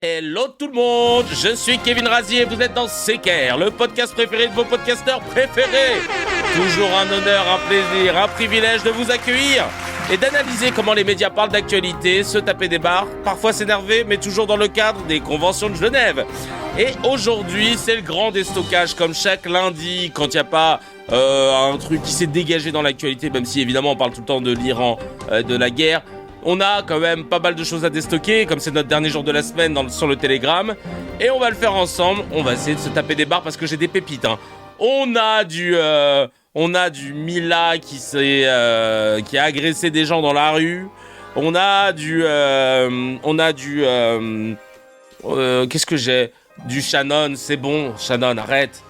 Hello tout le monde, je suis Kevin Razier et vous êtes dans CKR, le podcast préféré de vos podcasteurs préférés. Toujours un honneur, un plaisir, un privilège de vous accueillir et d'analyser comment les médias parlent d'actualité, se taper des barres, parfois s'énerver, mais toujours dans le cadre des conventions de Genève. Et aujourd'hui, c'est le grand déstockage comme chaque lundi, quand il n'y a pas un truc qui s'est dégagé dans l'actualité, même si évidemment on parle tout le temps de l'Iran, de la guerre. On a quand même pas mal de choses à déstocker, comme c'est notre dernier jour de la semaine sur le Telegram. Et on va le faire ensemble, on va essayer de se taper des barres parce que j'ai des pépites. On a du Mila qui a agressé des gens dans la rue. Qu'est-ce que j'ai ? Du Shannon, c'est bon, Shannon, arrête.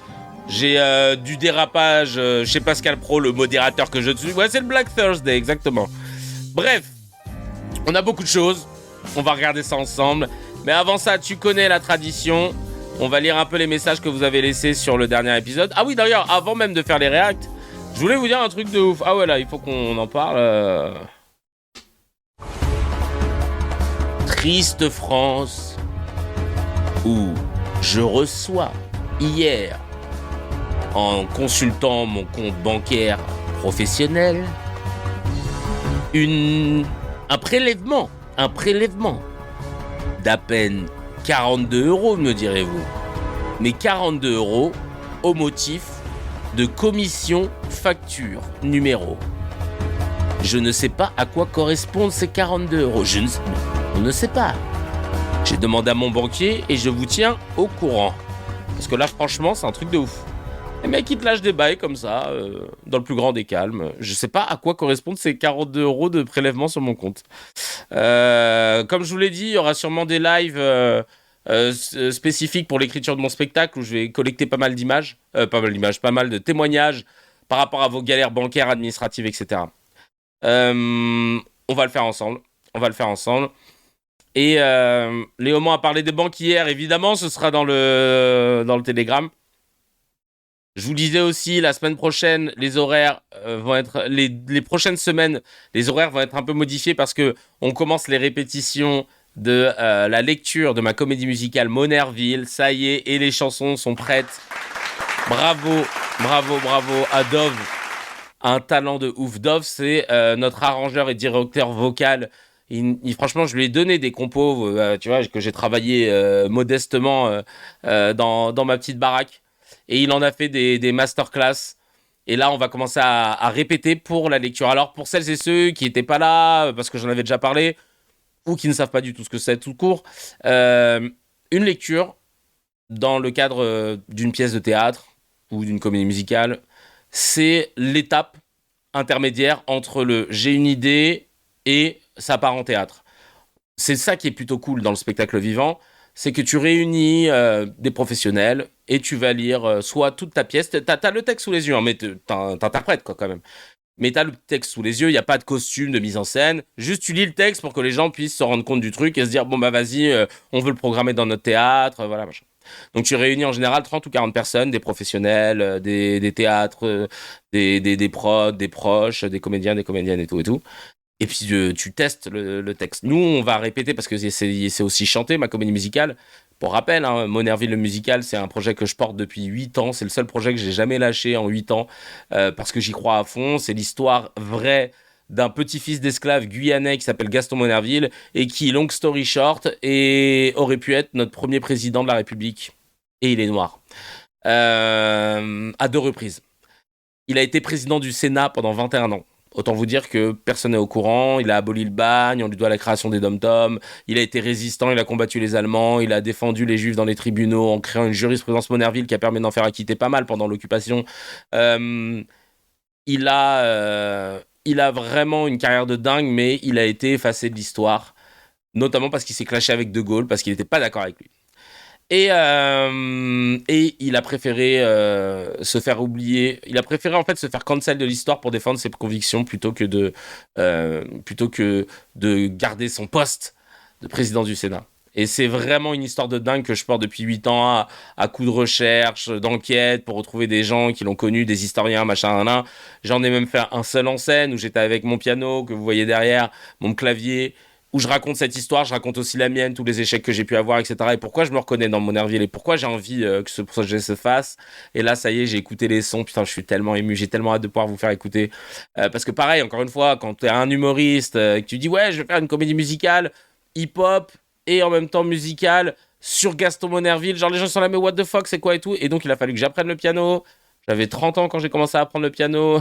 J'ai du dérapage chez Pascal Pro, le modérateur que je suis. Ouais, c'est le Black Thursday, exactement. Bref. On a beaucoup de choses, on va regarder ça ensemble. Mais avant ça, tu connais la tradition. On va lire un peu les messages que vous avez laissés sur le dernier épisode. Ah oui, d'ailleurs, avant même de faire les reacts, je voulais vous dire un truc de ouf. Ah ouais, là, il faut qu'on en parle. Triste France, où je reçois hier, en consultant mon compte bancaire professionnel, un prélèvement d'à peine 42 €, me direz-vous. Mais 42 € au motif de commission facture numéro. Je ne sais pas à quoi correspondent ces 42 €. On ne sait pas. J'ai demandé à mon banquier et je vous tiens au courant. Parce que là, franchement, c'est un truc de ouf. Les mecs, ils te lâchent des bails comme ça, dans le plus grand des calmes. Je sais pas à quoi correspondent ces 42 € de prélèvement sur mon compte. Comme je vous l'ai dit, il y aura sûrement des lives spécifiques pour l'écriture de mon spectacle où je vais collecter pas mal de témoignages par rapport à vos galères bancaires, administratives, etc. On va le faire ensemble. Et Léo a parlé des banques hier, évidemment, ce sera dans le Telegram. Je vous disais aussi, la semaine prochaine, les horaires vont être... Les prochaines semaines, les horaires vont être un peu modifiés parce que on commence les répétitions de la lecture de ma comédie musicale Monerville. Ça y est, et les chansons sont prêtes. Bravo à Dove. Un talent de ouf. Dove, c'est notre arrangeur et directeur vocal. Franchement, je lui ai donné des compos, tu vois, que j'ai travaillé modestement dans ma petite baraque. Et il en a fait des masterclass. Et là, on va commencer à répéter pour la lecture. Alors, pour celles et ceux qui n'étaient pas là, parce que j'en avais déjà parlé, ou qui ne savent pas du tout ce que c'est tout court, une lecture dans le cadre d'une pièce de théâtre ou d'une comédie musicale, c'est l'étape intermédiaire entre le « j'ai une idée » et ça part en théâtre. C'est ça qui est plutôt cool dans le spectacle vivant, c'est que tu réunis des professionnels et tu vas lire soit toute ta pièce. T'as le texte sous les yeux, mais t'interprètes quoi quand même. Mais t'as le texte sous les yeux, il n'y a pas de costume, de mise en scène. Juste tu lis le texte pour que les gens puissent se rendre compte du truc et se dire bon bah vas-y, on veut le programmer dans notre théâtre, voilà machin. Donc tu réunis en général 30 ou 40 personnes, des professionnels, des théâtres, des prods, des proches, des comédiens, des comédiennes et tout. Et puis tu testes le texte. Nous, on va répéter parce que c'est aussi chanté, ma comédie musicale. Pour rappel, Monerville le musical, c'est un projet que je porte depuis 8 ans. C'est le seul projet que j'ai jamais lâché en 8 ans parce que j'y crois à fond. C'est l'histoire vraie d'un petit-fils d'esclave guyanais qui s'appelle Gaston Monerville et qui, long story short, aurait pu être notre premier président de la République. Et il est noir. À 2 reprises. Il a été président du Sénat pendant 21 ans. Autant vous dire que personne n'est au courant, il a aboli le bagne, on lui doit la création des dom-toms, il a été résistant, il a combattu les Allemands, il a défendu les Juifs dans les tribunaux en créant une jurisprudence Monerville qui a permis d'en faire acquitter pas mal pendant l'occupation. Il a vraiment une carrière de dingue, mais il a été effacé de l'histoire, notamment parce qu'il s'est clashé avec De Gaulle, parce qu'il n'était pas d'accord avec lui. Et il a préféré se faire oublier. Il a préféré en fait se faire cancel de l'histoire pour défendre ses convictions plutôt que de garder son poste de président du Sénat. Et c'est vraiment une histoire de dingue que je porte depuis 8 ans à coups de recherche, d'enquête, pour retrouver des gens qui l'ont connu, des historiens, machin. J'en ai même fait un seul en scène où j'étais avec mon piano que vous voyez derrière, mon clavier. où je raconte cette histoire, je raconte aussi la mienne, tous les échecs que j'ai pu avoir, etc. Et pourquoi je me reconnais dans Monerville et pourquoi j'ai envie que ce projet se fasse. Et là, ça y est, j'ai écouté les sons. Putain, je suis tellement ému, j'ai tellement hâte de pouvoir vous faire écouter. Parce que pareil, encore une fois, quand t'es un humoriste, que tu dis ouais, je vais faire une comédie musicale, hip-hop et en même temps musicale sur Gaston Monerville, genre les gens sont là mais what the fuck, c'est quoi et tout. Et donc il a fallu que j'apprenne le piano. J'avais 30 ans quand j'ai commencé à apprendre le piano.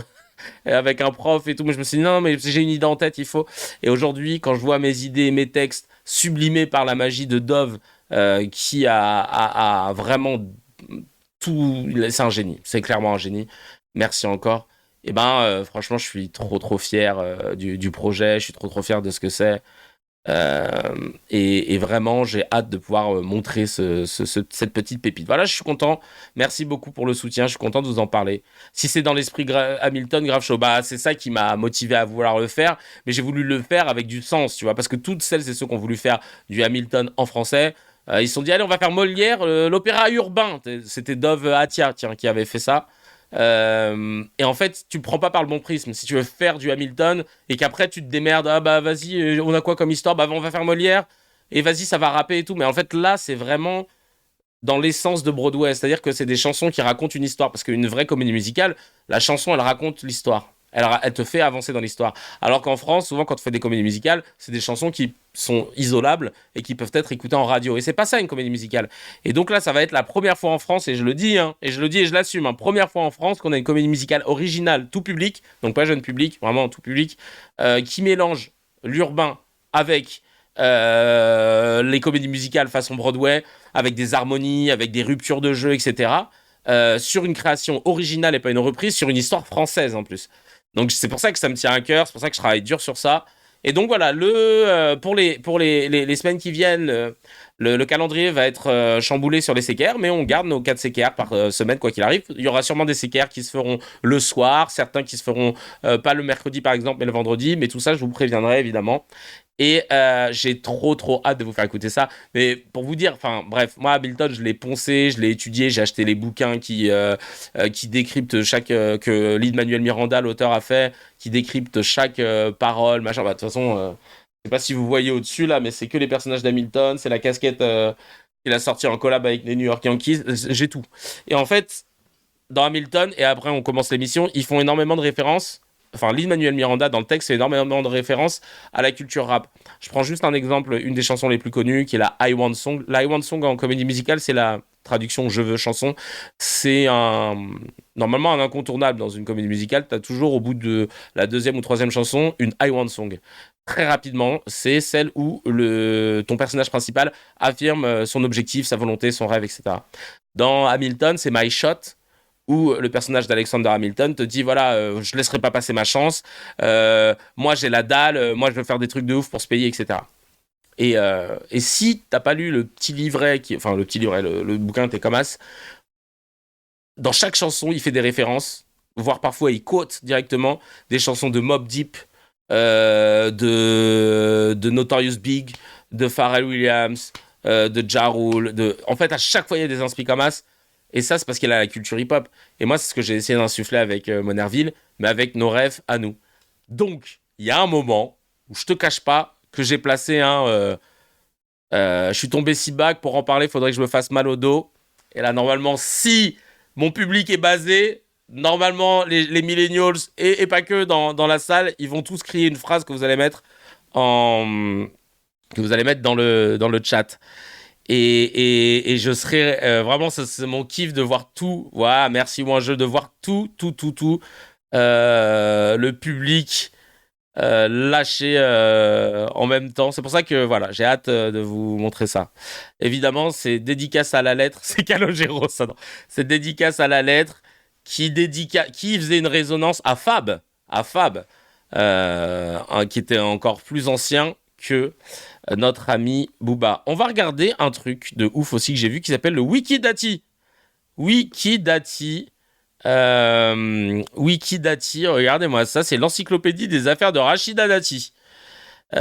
Avec un prof et tout. Mais je me suis dit, non, mais j'ai une idée en tête, il faut. Et aujourd'hui, quand je vois mes idées et mes textes sublimés par la magie de Dove, qui a vraiment tout. C'est un génie. C'est clairement un génie. Merci encore. Et ben, franchement, je suis trop fier du projet. Je suis trop fier de ce que c'est. Et vraiment, j'ai hâte de pouvoir montrer cette petite pépite. Voilà, je suis content. Merci beaucoup pour le soutien. Je suis content de vous en parler. Si c'est dans l'esprit Hamilton, grave chaud, bah, c'est ça qui m'a motivé à vouloir le faire. Mais j'ai voulu le faire avec du sens, tu vois. Parce que toutes celles et ceux qui ont voulu faire du Hamilton en français, ils se sont dit, allez, on va faire Molière, l'opéra urbain. C'était Dove Atia, tiens, qui avait fait ça. Et en fait, tu le prends pas par le bon prisme. Si tu veux faire du Hamilton et qu'après tu te démerdes, ah bah vas-y, on a quoi comme histoire? Bah on va faire Molière et vas-y, ça va rapper et tout. Mais en fait, là, c'est vraiment dans l'essence de Broadway. C'est-à-dire que c'est des chansons qui racontent une histoire. Parce qu'une vraie comédie musicale, la chanson, elle raconte l'histoire. Elle te fait avancer dans l'histoire. Alors qu'en France, souvent, quand on fait des comédies musicales, c'est des chansons qui sont isolables et qui peuvent être écoutées en radio. Et c'est pas ça une comédie musicale. Et donc là, ça va être la première fois en France, et je le dis, hein, et je le dis et je l'assume, hein, première fois en France qu'on a une comédie musicale originale, tout public, donc pas jeune public, vraiment tout public, qui mélange l'urbain avec les comédies musicales façon Broadway, avec des harmonies, avec des ruptures de jeu, etc. Sur une création originale et pas une reprise, sur une histoire française en plus. Donc c'est pour ça que ça me tient à cœur, c'est pour ça que je travaille dur sur ça. Et donc voilà, pour les semaines qui viennent, le calendrier va être chamboulé sur les CKR, mais on garde nos 4 CKR par semaine, quoi qu'il arrive. Il y aura sûrement des CKR qui se feront le soir, certains qui se feront pas le mercredi par exemple, mais le vendredi, mais tout ça, je vous préviendrai évidemment. Et j'ai trop hâte de vous faire écouter ça. Mais pour vous dire, enfin bref, moi Hamilton, je l'ai poncé, je l'ai étudié, j'ai acheté les bouquins qui décryptent que Lin-Manuel Miranda, l'auteur, a fait, qui décryptent chaque parole, machin. Bah, de toute façon, je sais pas si vous voyez au-dessus là, mais c'est que les personnages d'Hamilton, c'est la casquette qu'il a sorti en collab avec les New York Yankees, j'ai tout. Et en fait, dans Hamilton, et après on commence l'émission, ils font énormément de références. Enfin, Lin-Manuel Miranda, dans le texte, c'est énormément de références à la culture rap. Je prends juste un exemple, une des chansons les plus connues, qui est la I Want Song. La I Want Song en comédie musicale, c'est la traduction Je veux chanson. C'est normalement un incontournable dans une comédie musicale. Tu as toujours au bout de la deuxième ou troisième chanson une I Want Song. Très rapidement, c'est celle où ton personnage principal affirme son objectif, sa volonté, son rêve, etc. Dans Hamilton, c'est My Shot, où le personnage d'Alexander Hamilton te dit voilà, je laisserai pas passer ma chance, moi j'ai la dalle, moi je veux faire des trucs de ouf pour se payer, etc. Et si t'as pas lu le petit livret, enfin le petit livret, le bouquin T'es comme as, dans chaque chanson il fait des références, voire parfois il quote directement des chansons de Mobb Deep, de Notorious Big, de Pharrell Williams, de Ja Rule, en fait à chaque fois il y a des inspi comme as. Et ça, c'est parce qu'elle a la culture hip-hop. Et moi, c'est ce que j'ai essayé d'insuffler avec Monerville, mais avec nos rêves à nous. Donc, il y a un moment où je te cache pas que j'ai placé je suis tombé si bas que pour en parler, il faudrait que je me fasse mal au dos. Et là, normalement, si mon public est basé, normalement, les millennials, et pas que dans la salle, ils vont tous crier une phrase que vous allez mettre que vous allez mettre dans le chat. Et je serais vraiment, c'est mon kiff de voir tout. Voilà, merci moi jeu de voir tout le public lâcher en même temps. C'est pour ça que voilà, j'ai hâte de vous montrer ça. Évidemment, c'est dédicace à la lettre. C'est Calogero, ça non. C'est dédicace à la lettre qui faisait une résonance à Fab, qui était encore plus ancien que notre ami Booba. On va regarder un truc de ouf aussi que j'ai vu qui s'appelle le Wikidati. Wikidati, regardez-moi ça, c'est l'encyclopédie des affaires de Rachida Dati. 12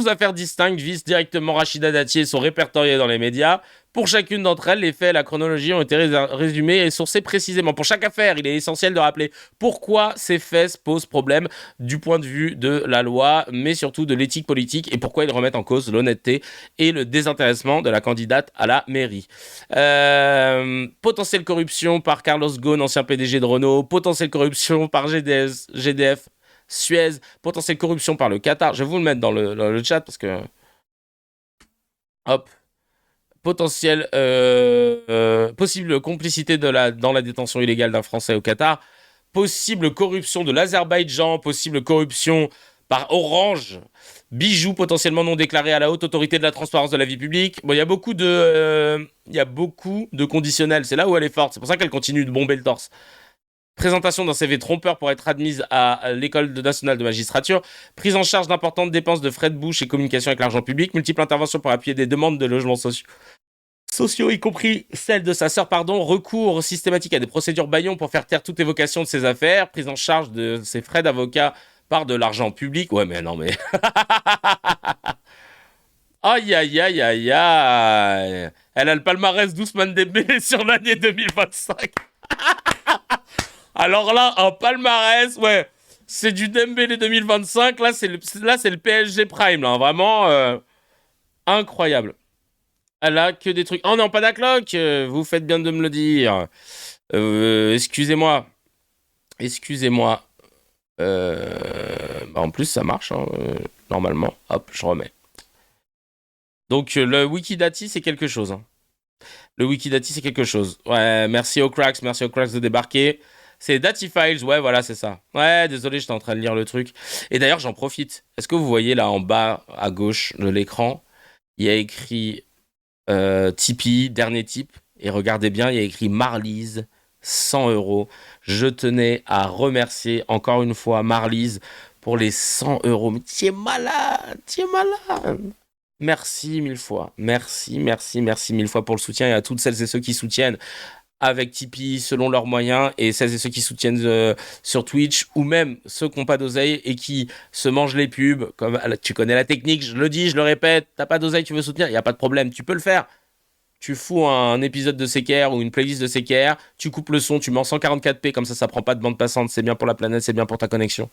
affaires distinctes visent directement Rachida Dati et sont répertoriées dans les médias. Pour chacune d'entre elles, les faits et la chronologie ont été résumés et sourcés précisément. Pour chaque affaire, il est essentiel de rappeler pourquoi ces faits posent problème du point de vue de la loi, mais surtout de l'éthique politique et pourquoi ils remettent en cause l'honnêteté et le désintéressement de la candidate à la mairie. Potentielle corruption par Carlos Ghosn, ancien PDG de Renault. Potentielle corruption par GDF Suez, potentielle corruption par le Qatar. Je vais vous le mettre dans le chat parce que... Hop. Potentielle... possible complicité dans la détention illégale d'un Français au Qatar. Possible corruption de l'Azerbaïdjan. Possible corruption par Orange. Bijoux potentiellement non déclarés à la haute autorité de la transparence de la vie publique. Bon, il y a beaucoup de conditionnels. C'est là où elle est forte. C'est pour ça qu'elle continue de bomber le torse. Présentation d'un CV trompeur pour être admise à l'École nationale de magistrature, prise en charge d'importantes dépenses de frais de bouche et communication avec l'argent public, multiples interventions pour appuyer des demandes de logements sociaux, y compris celle de sa sœur, recours systématique à des procédures bâillons pour faire taire toute évocation de ses affaires, prise en charge de ses frais d'avocat par de l'argent public. Ouais, mais non, mais... Aïe, aïe, aïe, aïe, aïe. Elle a le palmarès d'Ousmane Dembélé sur l'année 2025. Alors là, un palmarès, ouais, c'est du Dembélé 2025. Là, c'est le PSG Prime, là, vraiment incroyable. Elle a que des trucs. Oh non, pas d'acloc, vous faites bien de me le dire. Excusez-moi. En plus, ça marche, hein, normalement. Hop, je remets. Donc, le Wikidati, c'est quelque chose. Hein. Le Wikidati, c'est quelque chose. Ouais, merci aux cracks de débarquer. C'est Datifiles, ouais, voilà, c'est ça. Ouais, désolé, j'étais en train de lire le truc. Et d'ailleurs, j'en profite. Est-ce que vous voyez là en bas à gauche de l'écran, il y a écrit Tipeee, dernier tip. Et regardez bien, il y a écrit Marlise, 100 €. Je tenais à remercier encore une fois Marlise pour les 100 €. Mais tu es malade. Merci mille fois. Merci mille fois pour le soutien et à toutes celles et ceux qui soutiennent avec Tipeee selon leurs moyens et celles et ceux qui soutiennent sur Twitch ou même ceux qui n'ont pas d'oseille et qui se mangent les pubs. Comme tu connais la technique, je le dis, je le répète, t'as pas d'oseille, tu veux soutenir, il n'y a pas de problème, tu peux le faire. Tu fous un épisode de CKR ou une playlist de CKR, tu coupes le son, tu mets en 144p, comme ça prend pas de bande passante, c'est bien pour la planète, c'est bien pour ta connexion.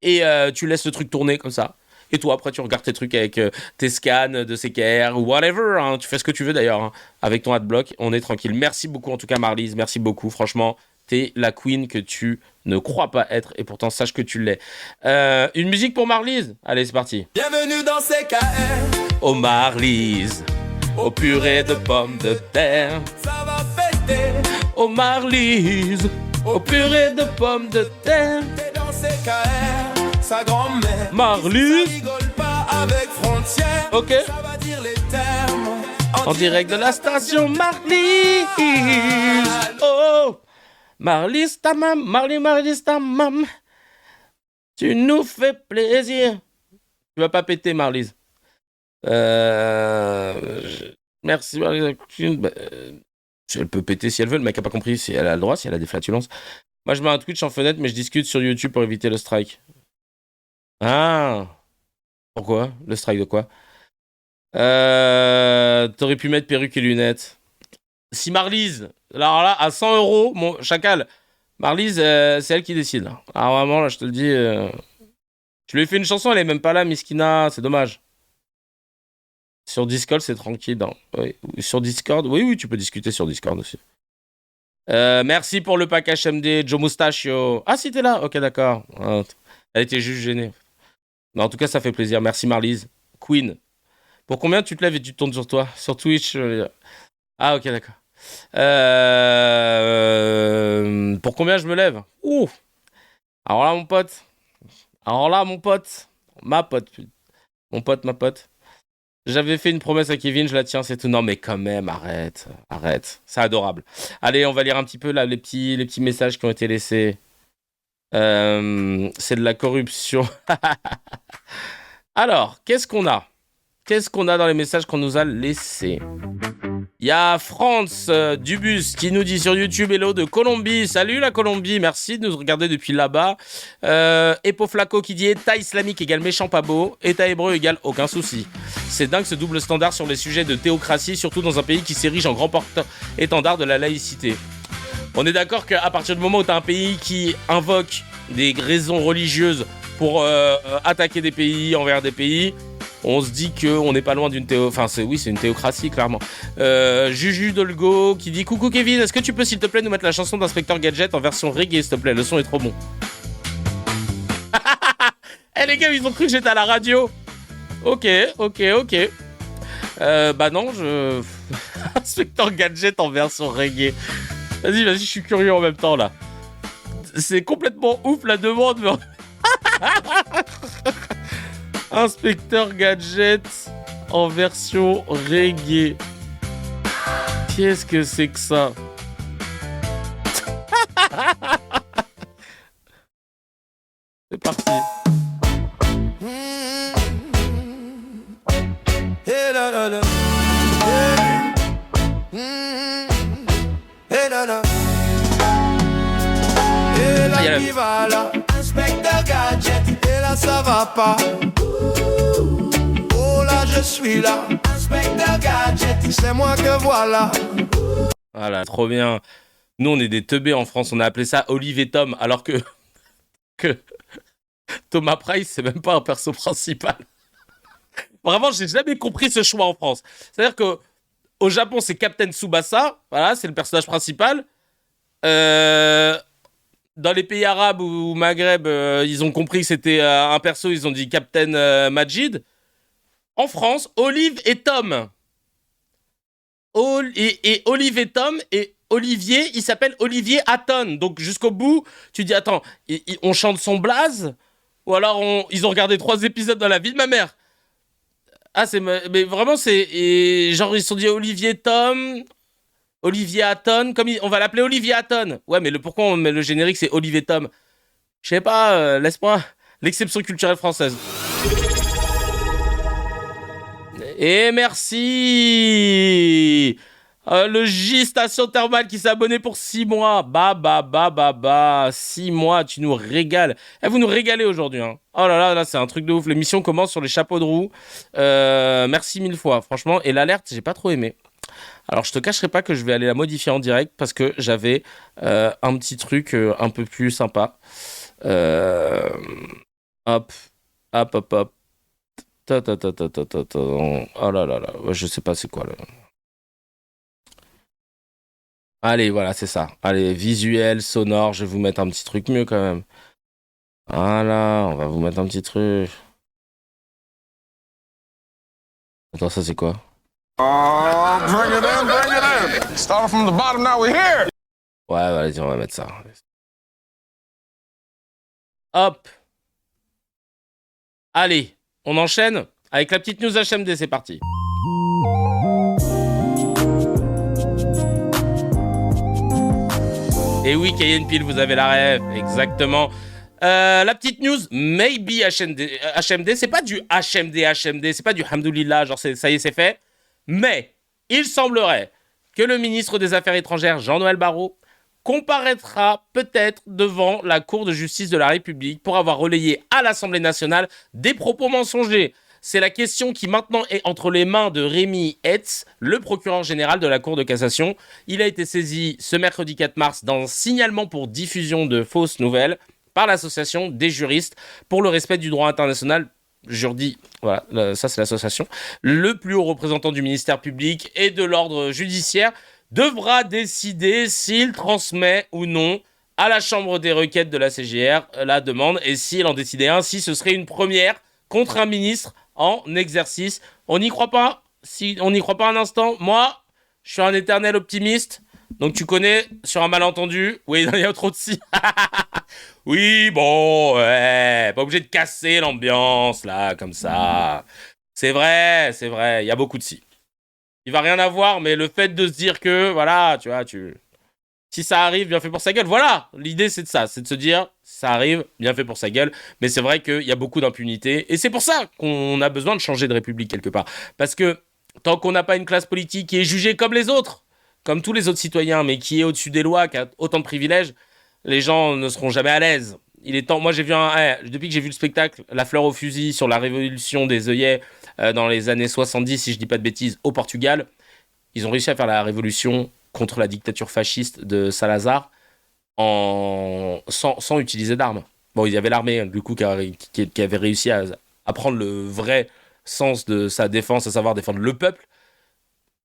Et tu laisses le truc tourner comme ça. Et toi, après, tu regardes tes trucs avec tes scans de CKR ou whatever. Hein. Tu fais ce que tu veux d'ailleurs hein, avec ton adblock. On est tranquille. Merci beaucoup en tout cas, Marlise. Merci beaucoup. Franchement, t'es la queen que tu ne crois pas être. Et pourtant, sache que tu l'es. Une musique pour Marlise. Allez, c'est parti. Bienvenue dans CKR. Oh Marlise, au purée de pommes de terre. Ça va péter. Oh Marlise, au purée de pommes de terre. T'es dans CKR. Sa grand-mère. Marlise. Ça rigole pas avec frontières. Ok. Ça va dire les termes. En direct de la station Marlise. Oh, Marlise ta mam, Marlise ta mam. Tu nous fais plaisir. Tu vas pas péter Marlise. Merci Marlise. Elle peut péter si elle veut. Le mec a pas compris si elle a le droit, si elle a des flatulences. Moi je mets un Twitch en fenêtre, mais je discute sur YouTube pour éviter le strike. Ah, pourquoi? Le strike de quoi? T'aurais pu mettre perruque et lunettes. Si Marlise, alors là, à 100 €, mon chacal, Marlise, c'est elle qui décide. Ah, vraiment, là, je te le dis. Je lui ai fait une chanson, elle est même pas là, Miskina, c'est dommage. Sur Discord, c'est tranquille. Hein. Oui. Sur Discord, oui, tu peux discuter sur Discord aussi. Merci pour le pack HMD, Joe Mustachio. Ah, si t'es là, ok, d'accord. Elle était juste gênée. Mais en tout cas, ça fait plaisir. Merci Marlise. Queen. Pour combien tu te lèves et tu te tournes sur toi? Sur Twitch Ah, ok, d'accord. Pour combien je me lève? Ouh. Alors là, mon pote. Ma pote. J'avais fait une promesse à Kevin, je la tiens, c'est tout. Non, mais quand même, arrête. C'est adorable. Allez, on va lire un petit peu là, les petits messages qui ont été laissés. C'est de la corruption. Alors, qu'est-ce qu'on a dans les messages qu'on nous a laissés? Il y a France Dubus qui nous dit sur YouTube hello de Colombie. Salut la Colombie, merci de nous regarder depuis là-bas. Epo Flaco qui dit État islamique égale méchant pas beau, État hébreu égale aucun souci. C'est dingue ce double standard sur les sujets de théocratie, surtout dans un pays qui s'érige en grand porte-étendard de la laïcité. On est d'accord qu'à partir du moment où tu as un pays qui invoque des raisons religieuses pour attaquer des pays envers des pays, on se dit qu'on n'est pas loin d'une c'est une théocratie, clairement. Juju Dolgo qui dit coucou Kevin, est-ce que tu peux s'il te plaît nous mettre la chanson d'Inspecteur Gadget en version reggae s'il te plaît, le son est trop bon. Eh les gars, ils ont cru que j'étais à la radio. Ok. Bah non, Inspecteur Gadget en version reggae. Vas-y, je suis curieux en même temps là. C'est complètement ouf la demande, mais... Inspecteur Gadget en version reggae. Qu'est-ce que c'est que ça? C'est parti. Inspecteur Gadget, et là ça va pas. Oh là je suis là, Inspecteur Gadget, c'est moi que voilà. Voilà, trop bien. Nous on est des teubés en France, on a appelé ça Olive et Tom, alors que Thomas Price c'est même pas un perso principal. Vraiment, j'ai jamais compris ce choix en France. C'est-à-dire que au Japon c'est Captain Tsubasa, voilà, c'est le personnage principal. Dans les pays arabes ou Maghreb, ils ont compris que c'était un perso, ils ont dit Captain Majid. En France, Olive et Tom. Et Olive et Tom, et Olivier, il s'appelle Olivier Hatton. Donc jusqu'au bout, tu dis, attends, on chante son blaze? Ou alors ils ont regardé 3 épisodes dans la vie de ma mère? Ah, mais vraiment, genre, ils se sont dit Olivier Tom... Olivier Hatton, on va l'appeler Olivier Hatton. Ouais, mais pourquoi on met le générique, c'est Olivier Tom? Je sais pas, laisse-moi. L'exception culturelle française. Et merci le J Station Thermale qui s'est abonné pour 6 mois. 6 mois, tu nous régales. Vous nous régalez aujourd'hui. Hein. Oh là, c'est un truc de ouf. L'émission commence sur les chapeaux de roue. Merci 1000 fois, franchement. Et l'alerte, j'ai pas trop aimé. Alors, je te cacherai pas que je vais aller la modifier en direct parce que j'avais un petit truc un peu plus sympa. Hop. Oh là là là. Je sais pas c'est quoi là. Allez, voilà, c'est ça. Allez, visuel, sonore, je vais vous mettre un petit truc mieux quand même. Voilà, on va vous mettre un petit truc. Attends, ça c'est quoi? Oh, bring it in. Start from the bottom, now we're here. Ouais, vas-y, on va mettre ça. Hop. Allez, on enchaîne avec la petite news HMD, c'est parti. Et oui, Cayenne Pile, vous avez la rêve, exactement. La petite news, maybe HMD, c'est pas du HMD, c'est pas du Hamdoulillah, genre ça y est, c'est fait. Mais il semblerait que le ministre des Affaires étrangères, Jean-Noël Barrot, comparaîtra peut-être devant la Cour de justice de la République pour avoir relayé à l'Assemblée nationale des propos mensongers. C'est la question qui maintenant est entre les mains de Rémi Hetz, le procureur général de la Cour de cassation. Il a été saisi ce mercredi 4 mars dans un signalement pour diffusion de fausses nouvelles par l'association des juristes pour le respect du droit international. Jurdi, voilà, ça c'est l'association. Le plus haut représentant du ministère public et de l'ordre judiciaire devra décider s'il transmet ou non à la chambre des requêtes de la CJR la demande, et s'il en décidait ainsi, ce serait une première contre un ministre en exercice. On n'y croit pas? Si on n'y croit pas un instant, moi, je suis un éternel optimiste. Donc tu connais, sur un malentendu, oui, il y a trop de si. Oui, bon, ouais, pas obligé de casser l'ambiance, là, comme ça. C'est vrai, il y a beaucoup de si. Il va rien avoir, mais le fait de se dire que, voilà, tu vois, si ça arrive, bien fait pour sa gueule. Voilà, l'idée c'est de ça, c'est de se dire, ça arrive, bien fait pour sa gueule. Mais c'est vrai qu'il y a beaucoup d'impunité. Et c'est pour ça qu'on a besoin de changer de république quelque part. Parce que tant qu'on n'a pas une classe politique qui est jugée comme les autres, comme tous les autres citoyens, mais qui est au-dessus des lois, qui a autant de privilèges, les gens ne seront jamais à l'aise. Il est temps. Moi, j'ai vu depuis que j'ai vu le spectacle La fleur au fusil sur la révolution des œillets dans les années 70, si je dis pas de bêtises, au Portugal, ils ont réussi à faire la révolution contre la dictature fasciste de Salazar sans utiliser d'armes. Bon, il y avait l'armée, du coup, qui avait réussi à prendre le vrai sens de sa défense, à savoir défendre le peuple.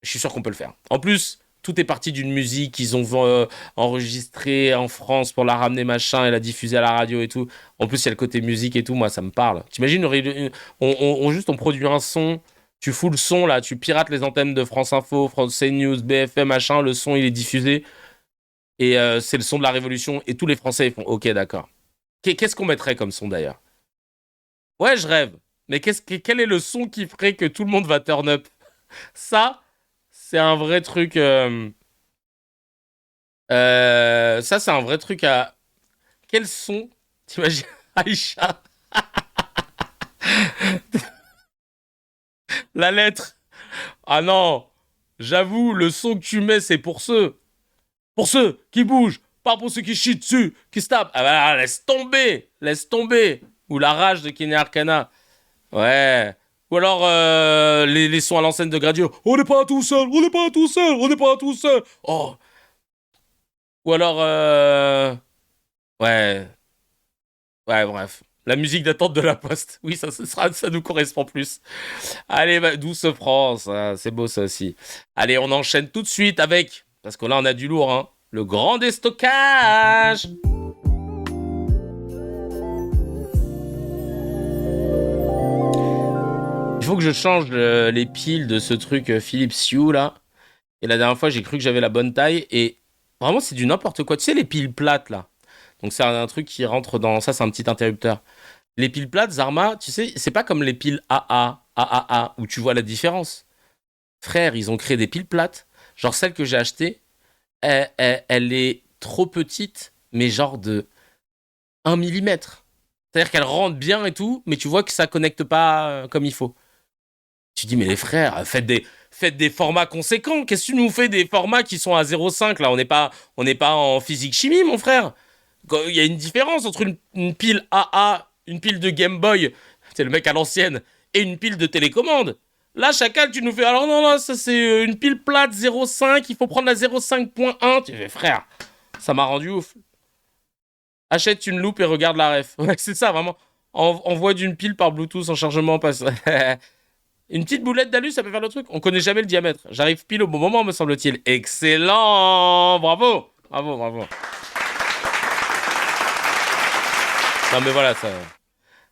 Je suis sûr qu'on peut le faire. En plus, tout est parti d'une musique qu'ils ont enregistrée en France pour la ramener machin et la diffuser à la radio et tout. En plus, il y a le côté musique et tout, moi ça me parle. T'imagines, on produit un son, tu fous le son là, tu pirates les antennes de France Info, France CNews, BFM machin, le son il est diffusé et c'est le son de la révolution et tous les Français ils font ok d'accord. Qu'est-ce qu'on mettrait comme son d'ailleurs? Ouais, je rêve. Mais quel est le son qui ferait que tout le monde va turn up? Ça, c'est un vrai truc. Ça, c'est un vrai truc à. Quel son? T'imagines Aïcha? La lettre. Ah non. J'avoue, le son que tu mets, c'est pour ceux. Pour ceux qui bougent. Pas pour ceux qui chient dessus, qui se tapent. Ah bah, laisse tomber. Laisse tomber. Ou la rage de Kenny Arcana. Ouais. Ou alors les sons à l'ancienne de Gradio. On n'est pas tout seul, on n'est pas tout seul, on n'est pas tout seul. Oh. Ou alors ouais. Ouais, bref. La musique d'attente de la Poste. Oui, ça nous correspond plus. Allez, douce France, hein, c'est beau ça aussi. Allez, on enchaîne tout de suite avec, parce que là on a du lourd, hein, le grand déstockage. Il faut que je change les piles de ce truc Philips Hue là. Et la dernière fois, j'ai cru que j'avais la bonne taille. Et vraiment, c'est du n'importe quoi. Tu sais, les piles plates là. Donc, c'est un truc qui rentre dans. Ça, c'est un petit interrupteur. Les piles plates, Zarma, tu sais, c'est pas comme les piles AAA, où tu vois la différence. Frère, ils ont créé des piles plates. Genre, celle que j'ai achetée, elle est trop petite, mais genre de 1 millimètre. C'est-à-dire qu'elle rentre bien et tout, mais tu vois que ça connecte pas comme il faut. Tu dis, mais les frères, faites des formats conséquents. Qu'est-ce que tu nous fais des formats qui sont à 0,5 là? On n'est pas en physique-chimie, mon frère. Il y a une différence entre une pile AA, une pile de Game Boy, c'est le mec à l'ancienne, et une pile de télécommande. Là, chacal, tu nous fais, alors non, ça c'est une pile plate 0,5, il faut prendre la 0,5.1. Tu fais, frère, ça m'a rendu ouf. Achète une loupe et regarde la ref. Ouais, c'est ça, vraiment. Envoie d'une pile par Bluetooth en chargement passe. Une petite boulette d'alu, ça peut faire le truc. On connaît jamais le diamètre. J'arrive pile au bon moment, me semble-t-il. Excellent! Bravo! Bravo. Non mais voilà, ça...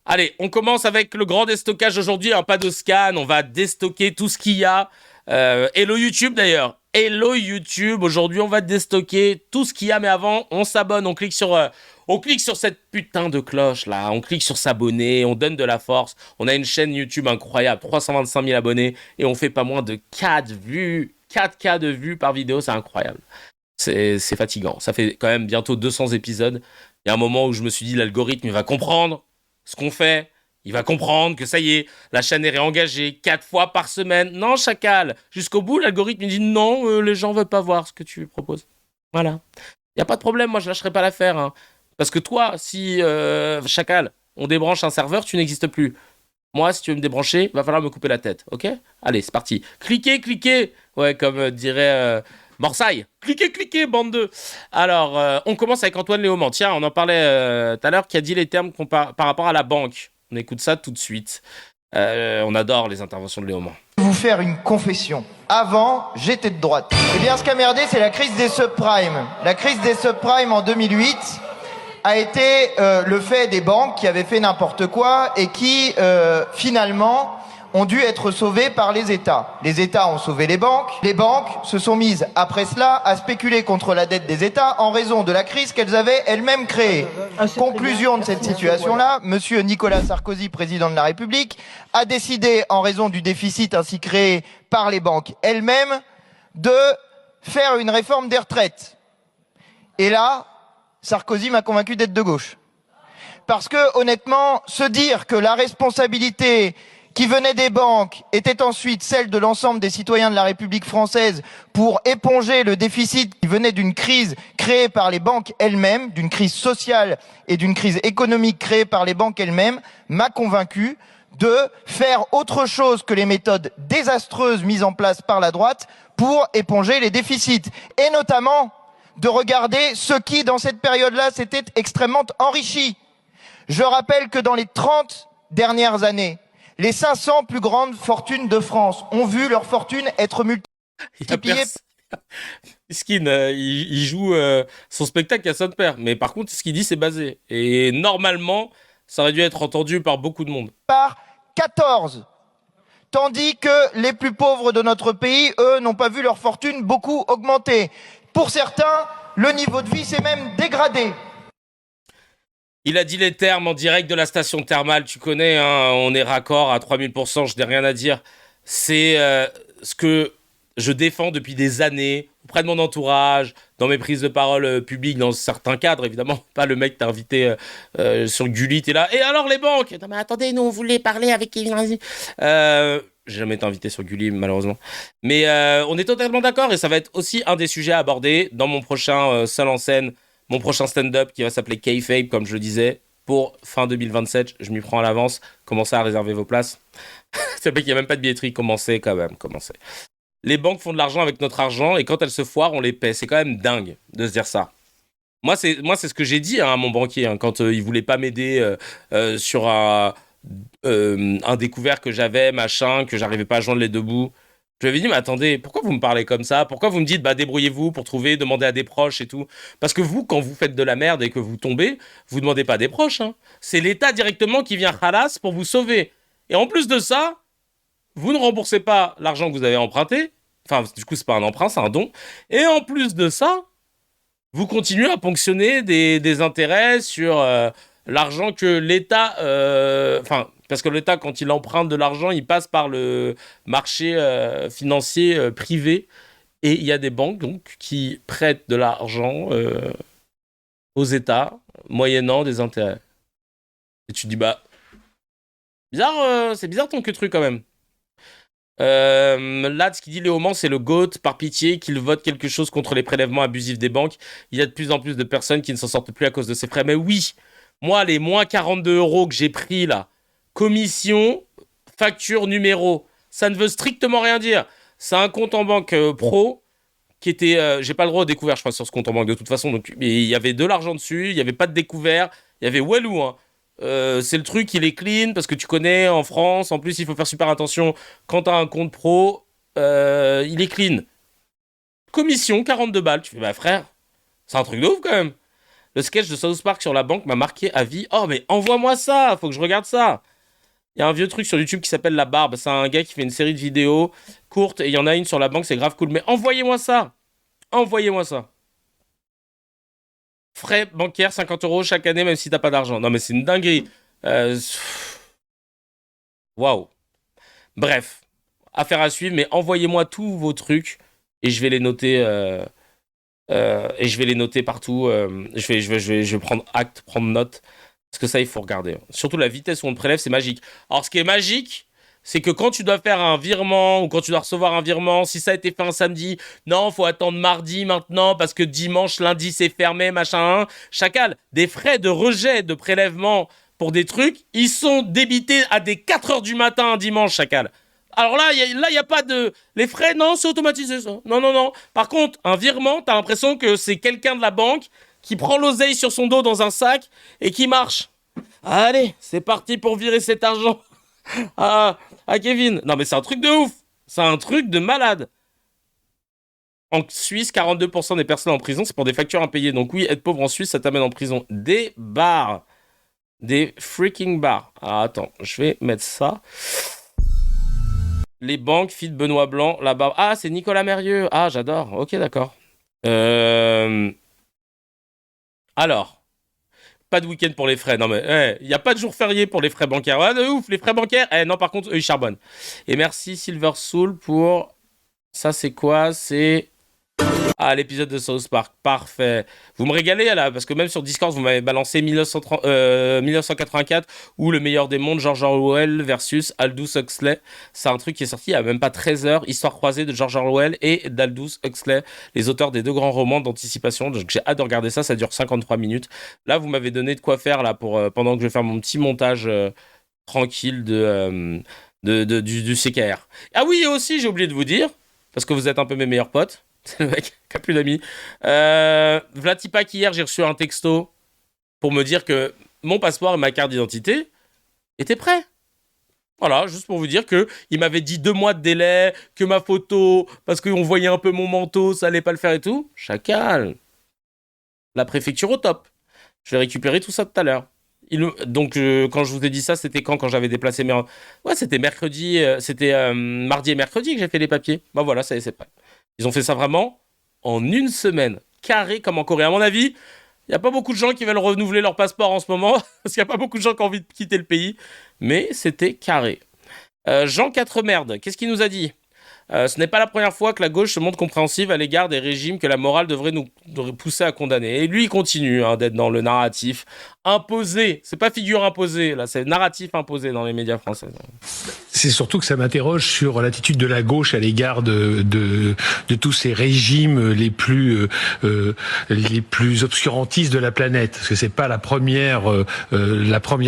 Allez, on commence avec le grand déstockage aujourd'hui. Pas de scan, on va déstocker tout ce qu'il y a. Hello YouTube d'ailleurs. Hello YouTube. Aujourd'hui, on va déstocker tout ce qu'il y a. Mais avant, on s'abonne, on clique sur cette putain de cloche là. On clique sur s'abonner, on donne de la force. On a une chaîne YouTube incroyable, 325 000 abonnés. Et on fait pas moins de 4K de vues par vidéo. C'est incroyable. C'est fatigant. Ça fait quand même bientôt 200 épisodes. Il y a un moment où je me suis dit, l'algorithme, il va comprendre ce qu'on fait. Il va comprendre que ça y est, la chaîne est réengagée 4 fois par semaine. Non, chacal. Jusqu'au bout, l'algorithme, il dit non, les gens veulent pas voir ce que tu proposes. Voilà. Il n'y a pas de problème, moi, je lâcherai pas l'affaire. Hein. Parce que toi, si, chacal, on débranche un serveur, tu n'existes plus. Moi, si tu veux me débrancher, va falloir me couper la tête, ok? Allez, c'est parti. Cliquez. Ouais, comme dirait... Morsaille, cliquez, bande de... Alors, on commence avec Antoine Léaumont. Tiens, on en parlait tout à l'heure, qui a dit les termes par rapport à la banque. On écoute ça tout de suite. On adore les interventions de Léaumont. Vous faire une confession. Avant, j'étais de droite. Eh bien, ce qui a merdé, c'est la crise des subprimes. La crise des subprimes en 2008 a été le fait des banques qui avaient fait n'importe quoi et qui, finalement... ont dû être sauvés par les États. Les États ont sauvé les banques. Les banques se sont mises, après cela, à spéculer contre la dette des États en raison de la crise qu'elles avaient elles-mêmes créée. Conclusion de cette situation-là, monsieur Nicolas Sarkozy, président de la République, a décidé, en raison du déficit ainsi créé par les banques elles-mêmes, de faire une réforme des retraites. Et là, Sarkozy m'a convaincu d'être de gauche. Parce que, honnêtement, se dire que la responsabilité qui venaient des banques étaient ensuite celles de l'ensemble des citoyens de la République française pour éponger le déficit qui venait d'une crise créée par les banques elles-mêmes, d'une crise sociale et d'une crise économique créée par les banques elles-mêmes, m'a convaincu de faire autre chose que les méthodes désastreuses mises en place par la droite pour éponger les déficits. Et notamment de regarder ce qui, dans cette période-là, s'était extrêmement enrichi. Je rappelle que dans les 30 dernières années, les 500 plus grandes fortunes de France ont vu leur fortune être multipliée. Skin, il joue son spectacle à son père. Mais par contre, ce qu'il dit, c'est basé. Et normalement, ça aurait dû être entendu par beaucoup de monde. Par 14. Tandis que les plus pauvres de notre pays, eux, n'ont pas vu leur fortune beaucoup augmenter. Pour certains, le niveau de vie s'est même dégradé. Il a dit les termes en direct de la station thermale. Tu connais, hein, on est raccord à 3000%, je n'ai rien à dire. C'est ce que je défends depuis des années, auprès de mon entourage, dans mes prises de parole publiques, dans certains cadres, évidemment. Pas le mec que t'as invité sur Gulli, t'es là. Et alors les banques ? Non mais attendez, nous on voulait parler avec Kevin Razi. J'ai jamais été invité sur Gulli, malheureusement. Mais on est totalement d'accord et ça va être aussi un des sujets à aborder dans mon prochain seul en scène, mon prochain stand-up qui va s'appeler Kayfabe, comme je le disais, pour fin 2027. Je m'y prends à l'avance. Commencez à réserver vos places. C'est vrai qu'il n'y a même pas de billetterie. Commencez quand même, commencez. Les banques font de l'argent avec notre argent et quand elles se foirent, on les paie. C'est quand même dingue de se dire ça. Moi, c'est ce que j'ai dit à mon banquier quand il voulait pas m'aider sur un découvert que j'avais, machin, que j'arrivais pas à joindre les deux bouts. Je lui avais dit, mais attendez, pourquoi vous me parlez comme ça ? Pourquoi vous me dites, bah débrouillez-vous pour trouver, demandez à des proches et tout ? Parce que vous, quand vous faites de la merde et que vous tombez, vous demandez pas à des proches. Hein. C'est l'État directement qui vient khalas pour vous sauver. Et en plus de ça, vous ne remboursez pas l'argent que vous avez emprunté. Enfin, du coup, c'est pas un emprunt, c'est un don. Et en plus de ça, vous continuez à ponctionner des intérêts sur l'argent que l'État... parce que l'État, quand il emprunte de l'argent, il passe par le marché financier privé. Et il y a des banques, donc, qui prêtent de l'argent aux États, moyennant des intérêts. Et tu te dis, bah... bizarre, c'est bizarre ton que truc, quand même. Là, ce qu'il dit Léo Mans, c'est le GOAT, par pitié, qu'il vote quelque chose contre les prélèvements abusifs des banques. Il y a de plus en plus de personnes qui ne s'en sortent plus à cause de ces frais. Mais oui, moi, les moins 42 € que j'ai pris là, commission, facture, numéro, ça ne veut strictement rien dire. C'est un compte en banque pro qui était... j'ai pas le droit au découvert, je crois, sur ce compte en banque de toute façon. Donc, il y avait de l'argent dessus, il n'y avait pas de découvert, il y avait Walou, hein. C'est le truc, il est clean parce que tu connais en France. En plus, il faut faire super attention quand t'as un compte pro. Il est clean. Commission 42 balles. Tu fais bah frère, c'est un truc de ouf quand même. Le sketch de South Park sur la banque m'a marqué à vie. Oh mais envoie-moi ça, faut que je regarde ça. Il y a un vieux truc sur YouTube qui s'appelle La Barbe. C'est un gars qui fait une série de vidéos courtes et il y en a une sur la banque, c'est grave cool. Mais envoyez-moi ça. Envoyez-moi ça. Frais bancaires, 50 € chaque année, même si t'as pas d'argent. Non, mais c'est une dinguerie. Waouh. Bref, affaire à suivre, mais envoyez-moi tous vos trucs et je vais les noter. Et je vais les noter partout. Je vais prendre acte, prendre note. Parce que ça, il faut regarder. Surtout la vitesse où on te prélève, c'est magique. Alors, ce qui est magique, c'est que quand tu dois faire un virement ou quand tu dois recevoir un virement, si ça a été fait un samedi, non, faut attendre mardi maintenant parce que dimanche, lundi, c'est fermé, machin. Chacal, des frais de rejet de prélèvement pour des trucs, ils sont débités à des 4h du matin un dimanche, Chacal. Alors là, il n'y a pas de... Les frais, non, c'est automatisé, ça. Non. Par contre, un virement, t'as l'impression que c'est quelqu'un de la banque qui prend l'oseille sur son dos dans un sac et qui marche. Allez, c'est parti pour virer cet argent. À Kevin. Non mais c'est un truc de ouf. C'est un truc de malade. En Suisse, 42% des personnes en prison, c'est pour des factures impayées. Donc oui, être pauvre en Suisse, ça t'amène en prison. Des bars. Des freaking bars. Ah, attends, je vais mettre ça. Les banques, feed Benoît Blanc, la barbe. Ah, c'est Nicolas Mérieux. Ah, j'adore. Ok, d'accord. Alors. Pas de week-end pour les frais. Non, mais il n'y a pas de jour férié pour les frais bancaires. Ouais, de ouf, les frais bancaires. Non, par contre, eux, ils charbonnent. Et merci Silver Soul pour... Ça, c'est quoi ? C'est... Ah, l'épisode de South Park, parfait. Vous me régalez là, parce que même sur Discord, vous m'avez balancé 1984 ou Le meilleur des mondes, George Orwell versus Aldous Huxley. C'est un truc qui est sorti il y a même pas 13 heures, histoire croisée de George Orwell et d'Aldous Huxley, les auteurs des deux grands romans d'anticipation. Donc j'ai hâte de regarder ça, ça dure 53 minutes. Là, vous m'avez donné de quoi faire là pour pendant que je vais faire mon petit montage tranquille du CKR. Ah oui, et aussi, j'ai oublié de vous dire, parce que vous êtes un peu mes meilleurs potes. C'est le mec qui a plus d'amis. Vlatipak, hier, j'ai reçu un texto pour me dire que mon passeport et ma carte d'identité étaient prêts. Voilà, juste pour vous dire que il m'avait dit 2 mois de délai, que ma photo, parce qu'on voyait un peu mon manteau, ça allait pas le faire et tout. Chacal. La préfecture au top. Je vais récupérer tout ça tout à l'heure. Donc, quand je vous ai dit ça, c'était quand j'avais déplacé mes... Ouais, c'était mercredi, mardi et mercredi que j'ai fait les papiers. Bah voilà, ça y est, c'est prêt. Ils ont fait ça vraiment en une semaine, carré comme en Corée. À mon avis, il n'y a pas beaucoup de gens qui veulent renouveler leur passeport en ce moment, parce qu'il n'y a pas beaucoup de gens qui ont envie de quitter le pays. Mais c'était carré. Jean Quatremerde, qu'est-ce qu'il nous a dit ? Ce n'est pas la première fois que la gauche se montre compréhensive à l'égard des régimes que la morale devrait nous pousser à condamner. Et lui, il continue d'être dans le narratif imposé. C'est pas figure imposée, là, c'est narratif imposé dans les médias français. C'est surtout que ça m'interroge sur l'attitude de la gauche à l'égard de tous ces régimes les plus obscurantistes de la planète. Parce que c'est pas la première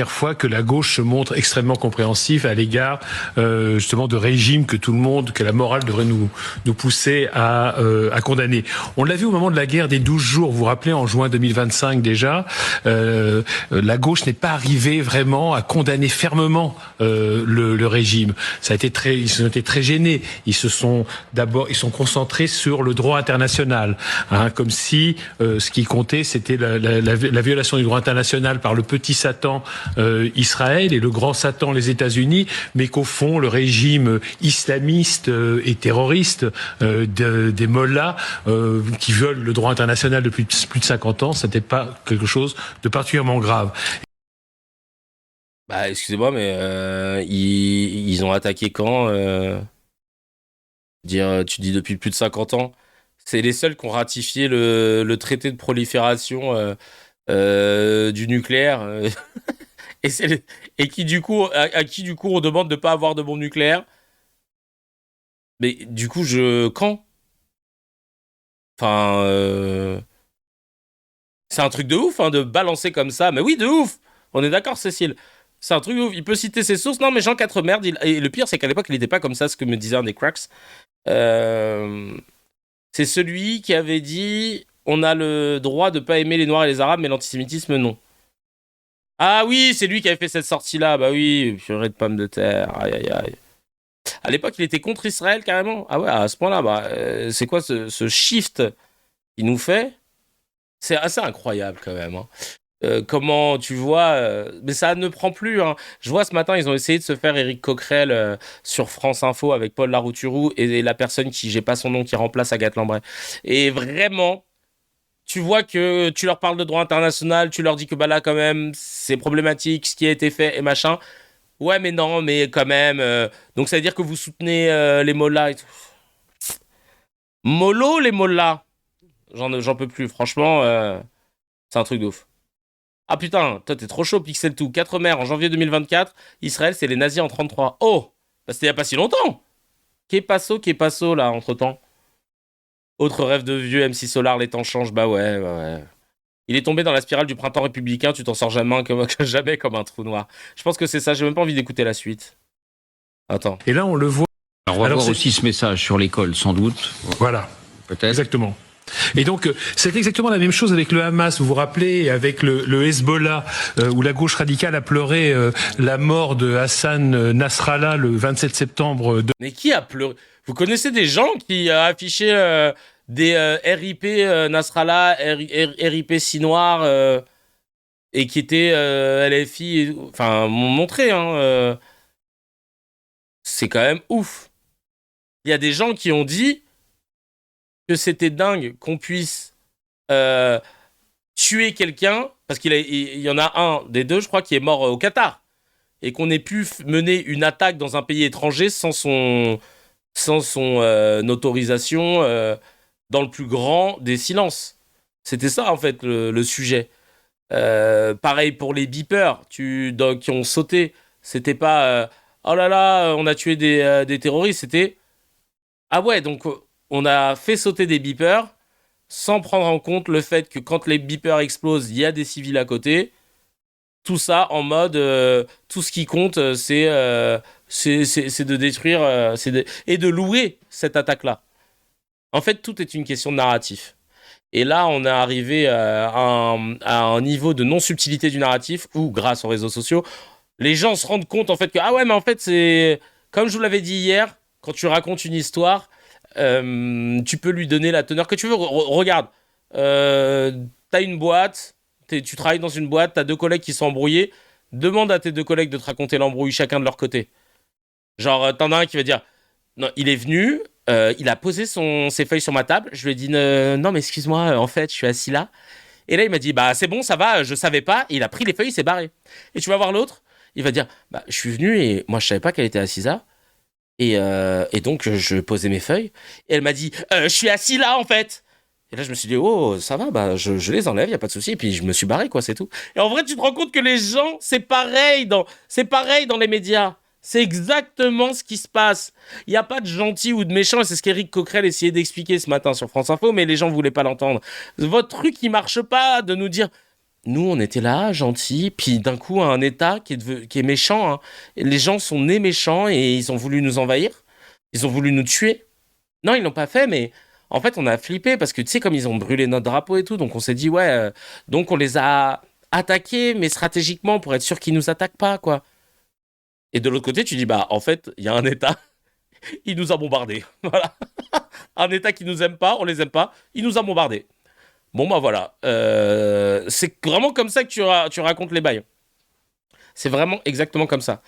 fois que la gauche se montre extrêmement compréhensive à l'égard justement de régimes que la morale devrait nous pousser à condamner. On l'a vu au moment de la guerre des 12 jours. Vous vous rappelez, en juin 2025 déjà, la gauche n'est pas arrivée vraiment à condamner fermement le régime. Ils ont été très gênés. Ils sont concentrés sur le droit international, comme si ce qui comptait c'était la violation du droit international par le petit Satan Israël et le grand Satan les États-Unis, mais qu'au fond le régime islamiste et terroriste des mollahs qui violent le droit international depuis plus de 50 ans, c'était pas quelque chose de particulièrement grave. Bah, excusez-moi, mais ils ont attaqué quand tu dis depuis plus de 50 ans. C'est les seuls qui ont ratifié le traité de prolifération du nucléaire. Et qui, du coup, à qui, du coup, on demande de ne pas avoir de bombes nucléaires. Mais du coup, quand ? Enfin, c'est un truc de ouf, de balancer comme ça. Mais oui, de ouf. On est d'accord, Cécile. C'est un truc de ouf. Il peut citer ses sources. Non, mais Jean Quatremerde, et le pire, c'est qu'à l'époque, il n'était pas comme ça, ce que me disait un des cracks. C'est celui qui avait dit on a le droit de pas aimer les Noirs et les Arabes, mais l'antisémitisme, non. Ah oui, c'est lui qui avait fait cette sortie-là. Bah oui, purée de pommes de terre. Aïe, aïe, aïe. À l'époque, il était contre Israël, carrément. Ah ouais, à ce point-là, c'est quoi ce shift qu'il nous fait ? C'est assez incroyable, quand même. Comment tu vois, mais ça ne prend plus. Je vois ce matin, ils ont essayé de se faire Éric Coquerel sur France Info avec Paul Larouturou et la personne qui, j'ai pas son nom, qui remplace Agathe Lambray. Et vraiment, tu vois que tu leur parles de droit international, tu leur dis que là, quand même, c'est problématique ce qui a été fait et machin. Ouais, mais non, mais quand même. Donc ça veut dire que vous soutenez les mollahs et tout. Mollo, les mollahs. J'en peux plus. Franchement, c'est un truc de ouf. Ah putain, toi t'es trop chaud, Pixel tout. 4 mers en janvier 2024. Israël, c'est les nazis en 33. Oh, bah c'était il y a pas si longtemps. Qu'est passo là, entre temps. Autre rêve de vieux, MC Solar, les temps changent. Bah ouais. Il est tombé dans la spirale du printemps républicain, tu t'en sors jamais comme un trou noir. Je pense que c'est ça, j'ai même pas envie d'écouter la suite. Attends. Et là, on le voit. Alors, on va voir aussi ce message sur l'école, sans doute. Voilà. Peut-être. Exactement. Et donc, c'est exactement la même chose avec le Hamas, vous vous rappelez, avec le Hezbollah, où la gauche radicale a pleuré la mort de Hassan Nasrallah le 27 septembre. Mais qui a pleuré ? Vous connaissez des gens qui affichaient des RIP Nasrallah, RIP Sinoir, et qui étaient LFI, enfin, m'ont montré, c'est quand même ouf. Il y a des gens qui ont dit que c'était dingue qu'on puisse tuer quelqu'un, parce qu'il y en a un des deux, je crois, qui est mort au Qatar, et qu'on ait pu mener une attaque dans un pays étranger sans son autorisation dans le plus grand des silences. C'était ça, en fait, le sujet. Pareil pour les beepers qui ont sauté. C'était pas oh là là, on a tué des terroristes. C'était ah ouais, donc on a fait sauter des beepers sans prendre en compte le fait que quand les beepers explosent, il y a des civils à côté. Tout ça en mode tout ce qui compte, c'est de détruire et de louer cette attaque-là. En fait, tout est une question de narratif. Et là, on est arrivé à un niveau de non-subtilité du narratif où, grâce aux réseaux sociaux, les gens se rendent compte en fait que ah ouais, mais en fait, c'est comme je vous l'avais dit hier, quand tu racontes une histoire, tu peux lui donner la teneur que tu veux. Regarde, t'as une boîte, tu travailles dans une boîte, t'as 2 collègues qui sont embrouillés. Demande à tes 2 collègues de te raconter l'embrouille chacun de leur côté. Genre, t'en as un qui va dire non, il est venu. Il a posé ses feuilles sur ma table. Je lui ai dit non, mais excuse-moi, en fait, je suis assis là. Et là, il m'a dit bah c'est bon, ça va, je savais pas. Et il a pris les feuilles, il s'est barré. Et tu vas voir l'autre, il va dire bah je suis venu et moi je savais pas qu'elle était assise là. Et donc je posais mes feuilles. Et elle m'a dit je suis assis là en fait. Et là je me suis dit oh ça va, bah je les enlève, y a pas de souci. Et puis je me suis barré quoi, c'est tout. Et en vrai tu te rends compte que les gens c'est pareil dans les médias. C'est exactement ce qui se passe. Il n'y a pas de gentil ou de méchant, et c'est ce qu'Éric Coquerel essayait d'expliquer ce matin sur France Info, mais les gens ne voulaient pas l'entendre. Votre truc, il marche pas de nous dire nous, on était là, gentils, puis d'un coup, un État qui est méchant. Hein. Les gens sont nés méchants et ils ont voulu nous envahir. Ils ont voulu nous tuer. Non, ils l'ont pas fait, mais en fait, on a flippé parce que tu sais, comme ils ont brûlé notre drapeau et tout, donc on s'est dit ouais, donc on les a attaqués, mais stratégiquement pour être sûr qu'ils nous attaquent pas, quoi. Et de l'autre côté, tu dis, bah, en fait, il y a un État, il nous a bombardés. Voilà. Un État qui nous aime pas, on les aime pas, il nous a bombardés. Bon, bah voilà. C'est vraiment comme ça que tu racontes les bails. C'est vraiment exactement comme ça.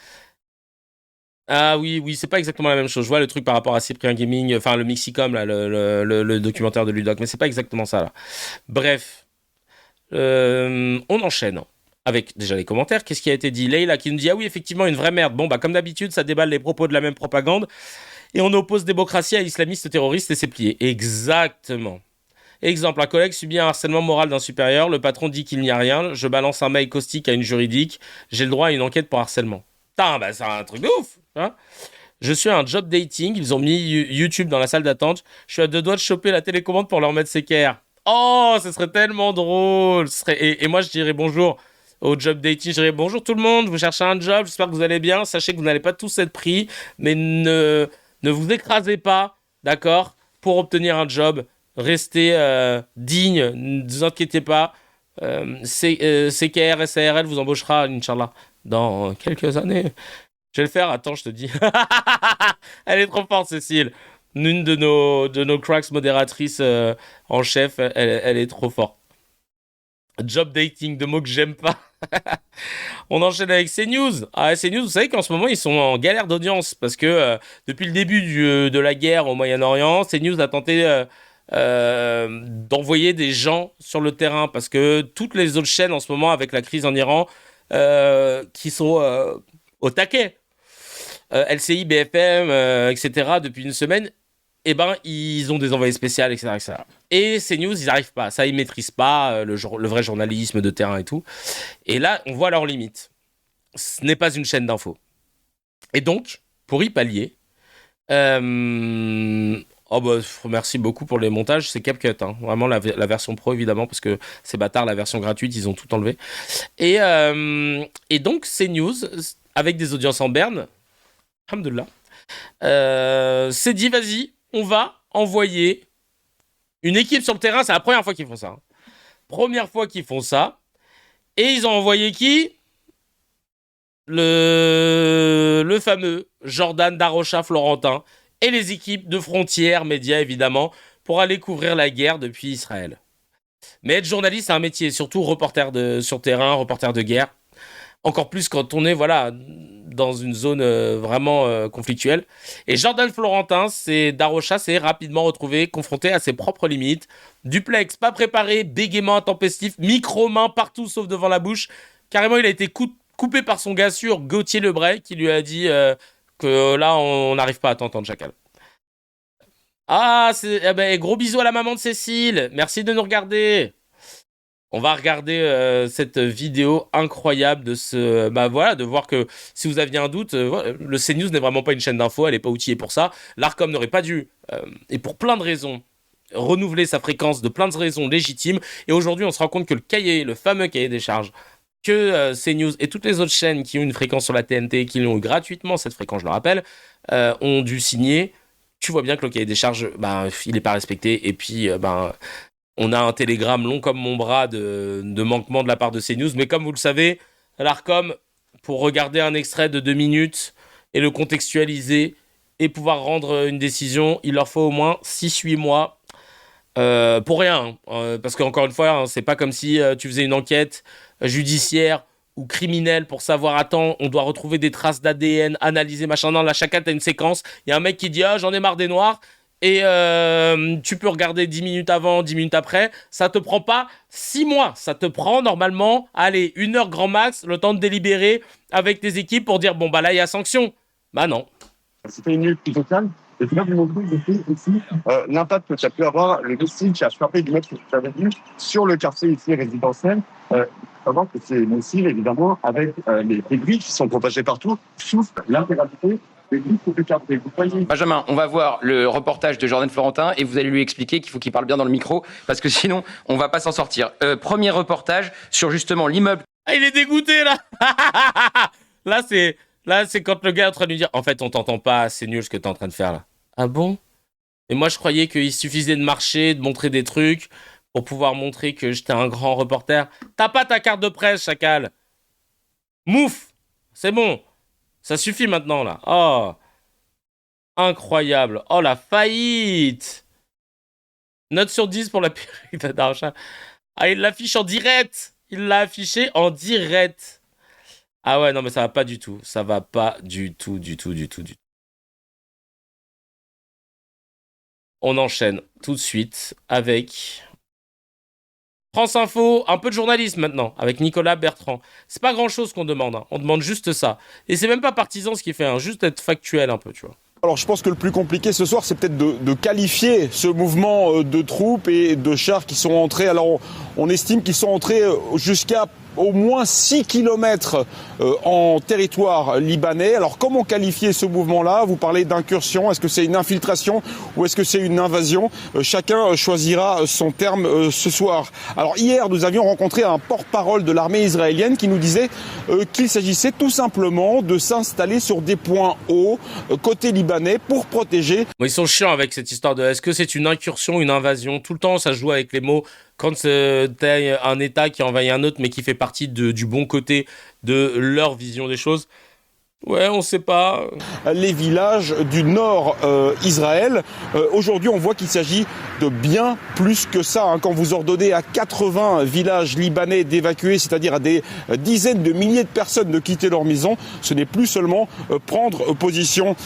Ah oui, c'est pas exactement la même chose. Je vois le truc par rapport à Cyprien Gaming, enfin le Mixicom, là, le documentaire de Ludoc, mais c'est pas exactement ça, là. Bref. On enchaîne. Avec déjà les commentaires, qu'est-ce qui a été dit? Leïla qui nous dit ah oui effectivement une vraie merde. Bon bah comme d'habitude ça déballe les propos de la même propagande et on oppose démocratie à islamiste terroriste et c'est plié. Exactement. Exemple, un collègue subit un harcèlement moral d'un supérieur, le patron dit qu'il n'y a rien, je balance un mail caustique à une juridique, j'ai le droit à une enquête pour harcèlement. Putain bah c'est un truc de ouf hein. Je suis à un job dating, ils ont mis YouTube dans la salle d'attente, je suis à 2 doigts de choper la télécommande pour leur mettre CKR. Oh ce serait tellement drôle. Et moi je dirais bonjour au job dating, je dirais bonjour tout le monde, vous cherchez un job, j'espère que vous allez bien, sachez que vous n'allez pas tous être pris, mais ne vous écrasez pas, d'accord, pour obtenir un job, restez digne, ne vous inquiétez pas, CKR, SARL vous embauchera, Inch'Allah, dans quelques années. Je vais le faire, attends, je te dis. Elle est trop forte, Cécile. L'une de nos cracks modératrices en chef, elle est trop forte. Job dating, de mots que j'aime pas. On enchaîne avec CNews. Ah, CNews, vous savez qu'en ce moment, ils sont en galère d'audience parce que depuis le début de la guerre au Moyen-Orient, CNews a tenté d'envoyer des gens sur le terrain parce que toutes les autres chaînes en ce moment, avec la crise en Iran, qui sont au taquet, LCI, BFM, etc., depuis une semaine, eh ben, ils ont des envoyés spéciaux, etc., etc. Et CNews, ils n'arrivent pas. Ça, ils maîtrisent pas le vrai journalisme de terrain et tout. Et là, on voit leurs limites. Ce n'est pas une chaîne d'info. Et donc, pour y pallier, oh bah, merci beaucoup pour les montages. C'est CapCut, hein. Vraiment la version pro, évidemment, parce que c'est bâtard, la version gratuite, ils ont tout enlevé. Et donc, CNews, avec des audiences en berne, alhamdoulilah, s'est dit, vas-y, on va envoyer une équipe sur le terrain. C'est la première fois qu'ils font ça. Hein. Première fois qu'ils font ça. Et ils ont envoyé qui? Le fameux Jordan Darocha Florentin et les équipes de Frontières Médias, évidemment, pour aller couvrir la guerre depuis Israël. Mais être journaliste, c'est un métier, surtout reporter sur terrain, reporter de guerre. Encore plus quand on est dans une zone vraiment conflictuelle. Et Jordan Florentin, Darocha s'est rapidement retrouvé confronté à ses propres limites. Duplex, pas préparé, bégaiement intempestif, micro-main partout sauf devant la bouche. Carrément, il a été coupé par son gars sûr, Gauthier Lebray, qui lui a dit que là, on n'arrive pas à t'entendre, Chacal. Ah, eh ben, gros bisous à la maman de Cécile. Merci de nous regarder. On va regarder cette vidéo incroyable de ce, bah voilà, de voir que si vous aviez un doute, voilà, le CNews n'est vraiment pas une chaîne d'info, elle n'est pas outillée pour ça. L'Arcom n'aurait pas dû, et pour plein de raisons, renouveler sa fréquence de plein de raisons légitimes. Et aujourd'hui, on se rend compte que le fameux cahier des charges, que CNews et toutes les autres chaînes qui ont une fréquence sur la TNT, qui l'ont eu gratuitement, cette fréquence, je le rappelle, ont dû signer. Tu vois bien que le cahier des charges, ben, il n'est pas respecté. Et puis, ben, on a un télégramme long comme mon bras de manquement de la part de CNews. Mais comme vous le savez, l'Arcom, pour regarder un extrait de 2 minutes et le contextualiser et pouvoir rendre une décision, il leur faut au moins 6-8 mois. Pour rien. Parce qu'encore une fois, hein, c'est pas comme si tu faisais une enquête judiciaire ou criminelle pour savoir, attends, on doit retrouver des traces d'ADN, analyser, machin. Non, là, chacun, t'as une séquence. Il y a un mec qui dit, ah, j'en ai marre des noirs. Et tu peux regarder 10 minutes avant, 10 minutes après. Ça te prend pas 6 mois. Ça te prend normalement, allez, 1 heure grand max, le temps de délibérer avec tes équipes pour dire, bon, bah là, il y a sanction. Bah non. C'était une nuit plutôt calme. Et puis là, vous montrez aussi l'impact que tu as pu avoir, le missile qui a frappé du mec que tu avais vu sur le quartier ici résidentiel. Avant que ces missiles, évidemment, avec les aiguilles qui sont propagées partout, souffrent l'intégralité des grilles pour le quartier. Vous voyez. Benjamin, on va voir le reportage de Jordan Florentin et vous allez lui expliquer qu'il faut qu'il parle bien dans le micro parce que sinon, on va pas s'en sortir. Premier reportage sur justement l'immeuble. Ah, il est dégoûté, là. Là, c'est quand le gars est en train de lui dire, en fait, on t'entend pas, c'est nul ce que t'es en train de faire, là. Ah bon? Et moi, je croyais qu'il suffisait de marcher, de montrer des trucs pour pouvoir montrer que j'étais un grand reporter. T'as pas ta carte de presse, chacal. Mouf! C'est bon. Ça suffit maintenant, là. Oh. Incroyable. Oh, la faillite. Note sur 10 pour la perruque de Darcha. Ah, il l'affiche en direct. Il l'a affiché en direct. Ah ouais, non, mais ça va pas du tout. Ça va pas du tout. On enchaîne tout de suite avec France Info, un peu de journalisme maintenant, avec Nicolas Bertrand. C'est pas grand-chose qu'on demande, hein. On demande juste ça. Et c'est même pas partisan ce qu'il fait, hein. Juste être factuel un peu, tu vois. Alors je pense que le plus compliqué ce soir, c'est peut-être de qualifier ce mouvement de troupes et de chars qui sont entrés. Alors on estime qu'ils sont entrés jusqu'à au moins 6 kilomètres en territoire libanais. Alors comment qualifier ce mouvement-là? Vous parlez d'incursion, est-ce que c'est une infiltration ou est-ce que c'est une invasion? Chacun choisira son terme ce soir. Alors hier, nous avions rencontré un porte-parole de l'armée israélienne qui nous disait qu'il s'agissait tout simplement de s'installer sur des points hauts côté libanais pour protéger. Bon, ils sont chiants avec cette histoire de est-ce que c'est une incursion, une invasion? Tout le temps, ça joue avec les mots. Quand t'as un État qui envahit un autre, mais qui fait partie du bon côté de leur vision des choses, ouais, on sait pas. Les villages du nord Israël. Aujourd'hui, on voit qu'il s'agit de bien plus que ça. Hein. Quand vous ordonnez à 80 villages libanais d'évacuer, c'est-à-dire à des dizaines de milliers de personnes de quitter leur maison, ce n'est plus seulement prendre position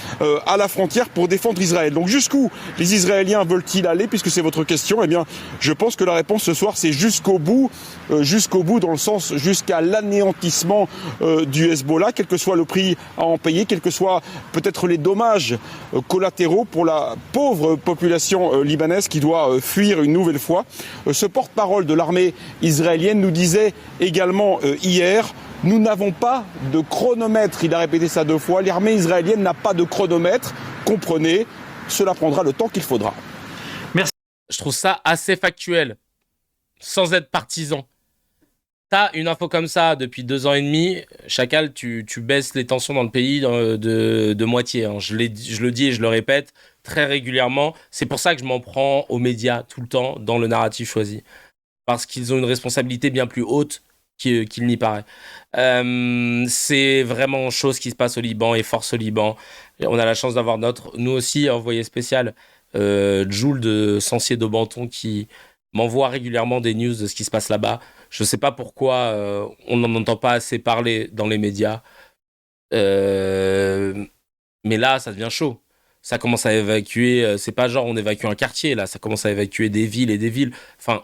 à la frontière pour défendre Israël. Donc jusqu'où les Israéliens veulent-ils aller, puisque c'est votre question? Eh bien, je pense que la réponse ce soir, c'est jusqu'au bout dans le sens jusqu'à l'anéantissement du Hezbollah, quel que soit le prix à en payer, quels que soient peut-être les dommages collatéraux pour la pauvre population libanaise qui doit fuir une nouvelle fois. Ce porte-parole de l'armée israélienne nous disait également hier, nous n'avons pas de chronomètre. Il a répété ça 2 fois. L'armée israélienne n'a pas de chronomètre. Comprenez, cela prendra le temps qu'il faudra. Merci. Je trouve ça assez factuel, sans être partisan. T'as une info comme ça depuis 2 ans et demi, Chacal, tu baisses les tensions dans le pays de moitié. Hein. Je le dis et je le répète très régulièrement. C'est pour ça que je m'en prends aux médias tout le temps dans le narratif choisi. Parce qu'ils ont une responsabilité bien plus haute qu'il n'y paraît. C'est vraiment chose qui se passe au Liban et force au Liban. On a la chance d'avoir nous aussi, envoyé spécial, Jules de Sancier d'Aubenton qui m'envoie régulièrement des news de ce qui se passe là-bas. Je ne sais pas pourquoi on n'en entend pas assez parler dans les médias. Mais là, ça devient chaud. Ça commence à évacuer. C'est pas genre on évacue un quartier, là. Ça commence à évacuer des villes et des villes. Enfin,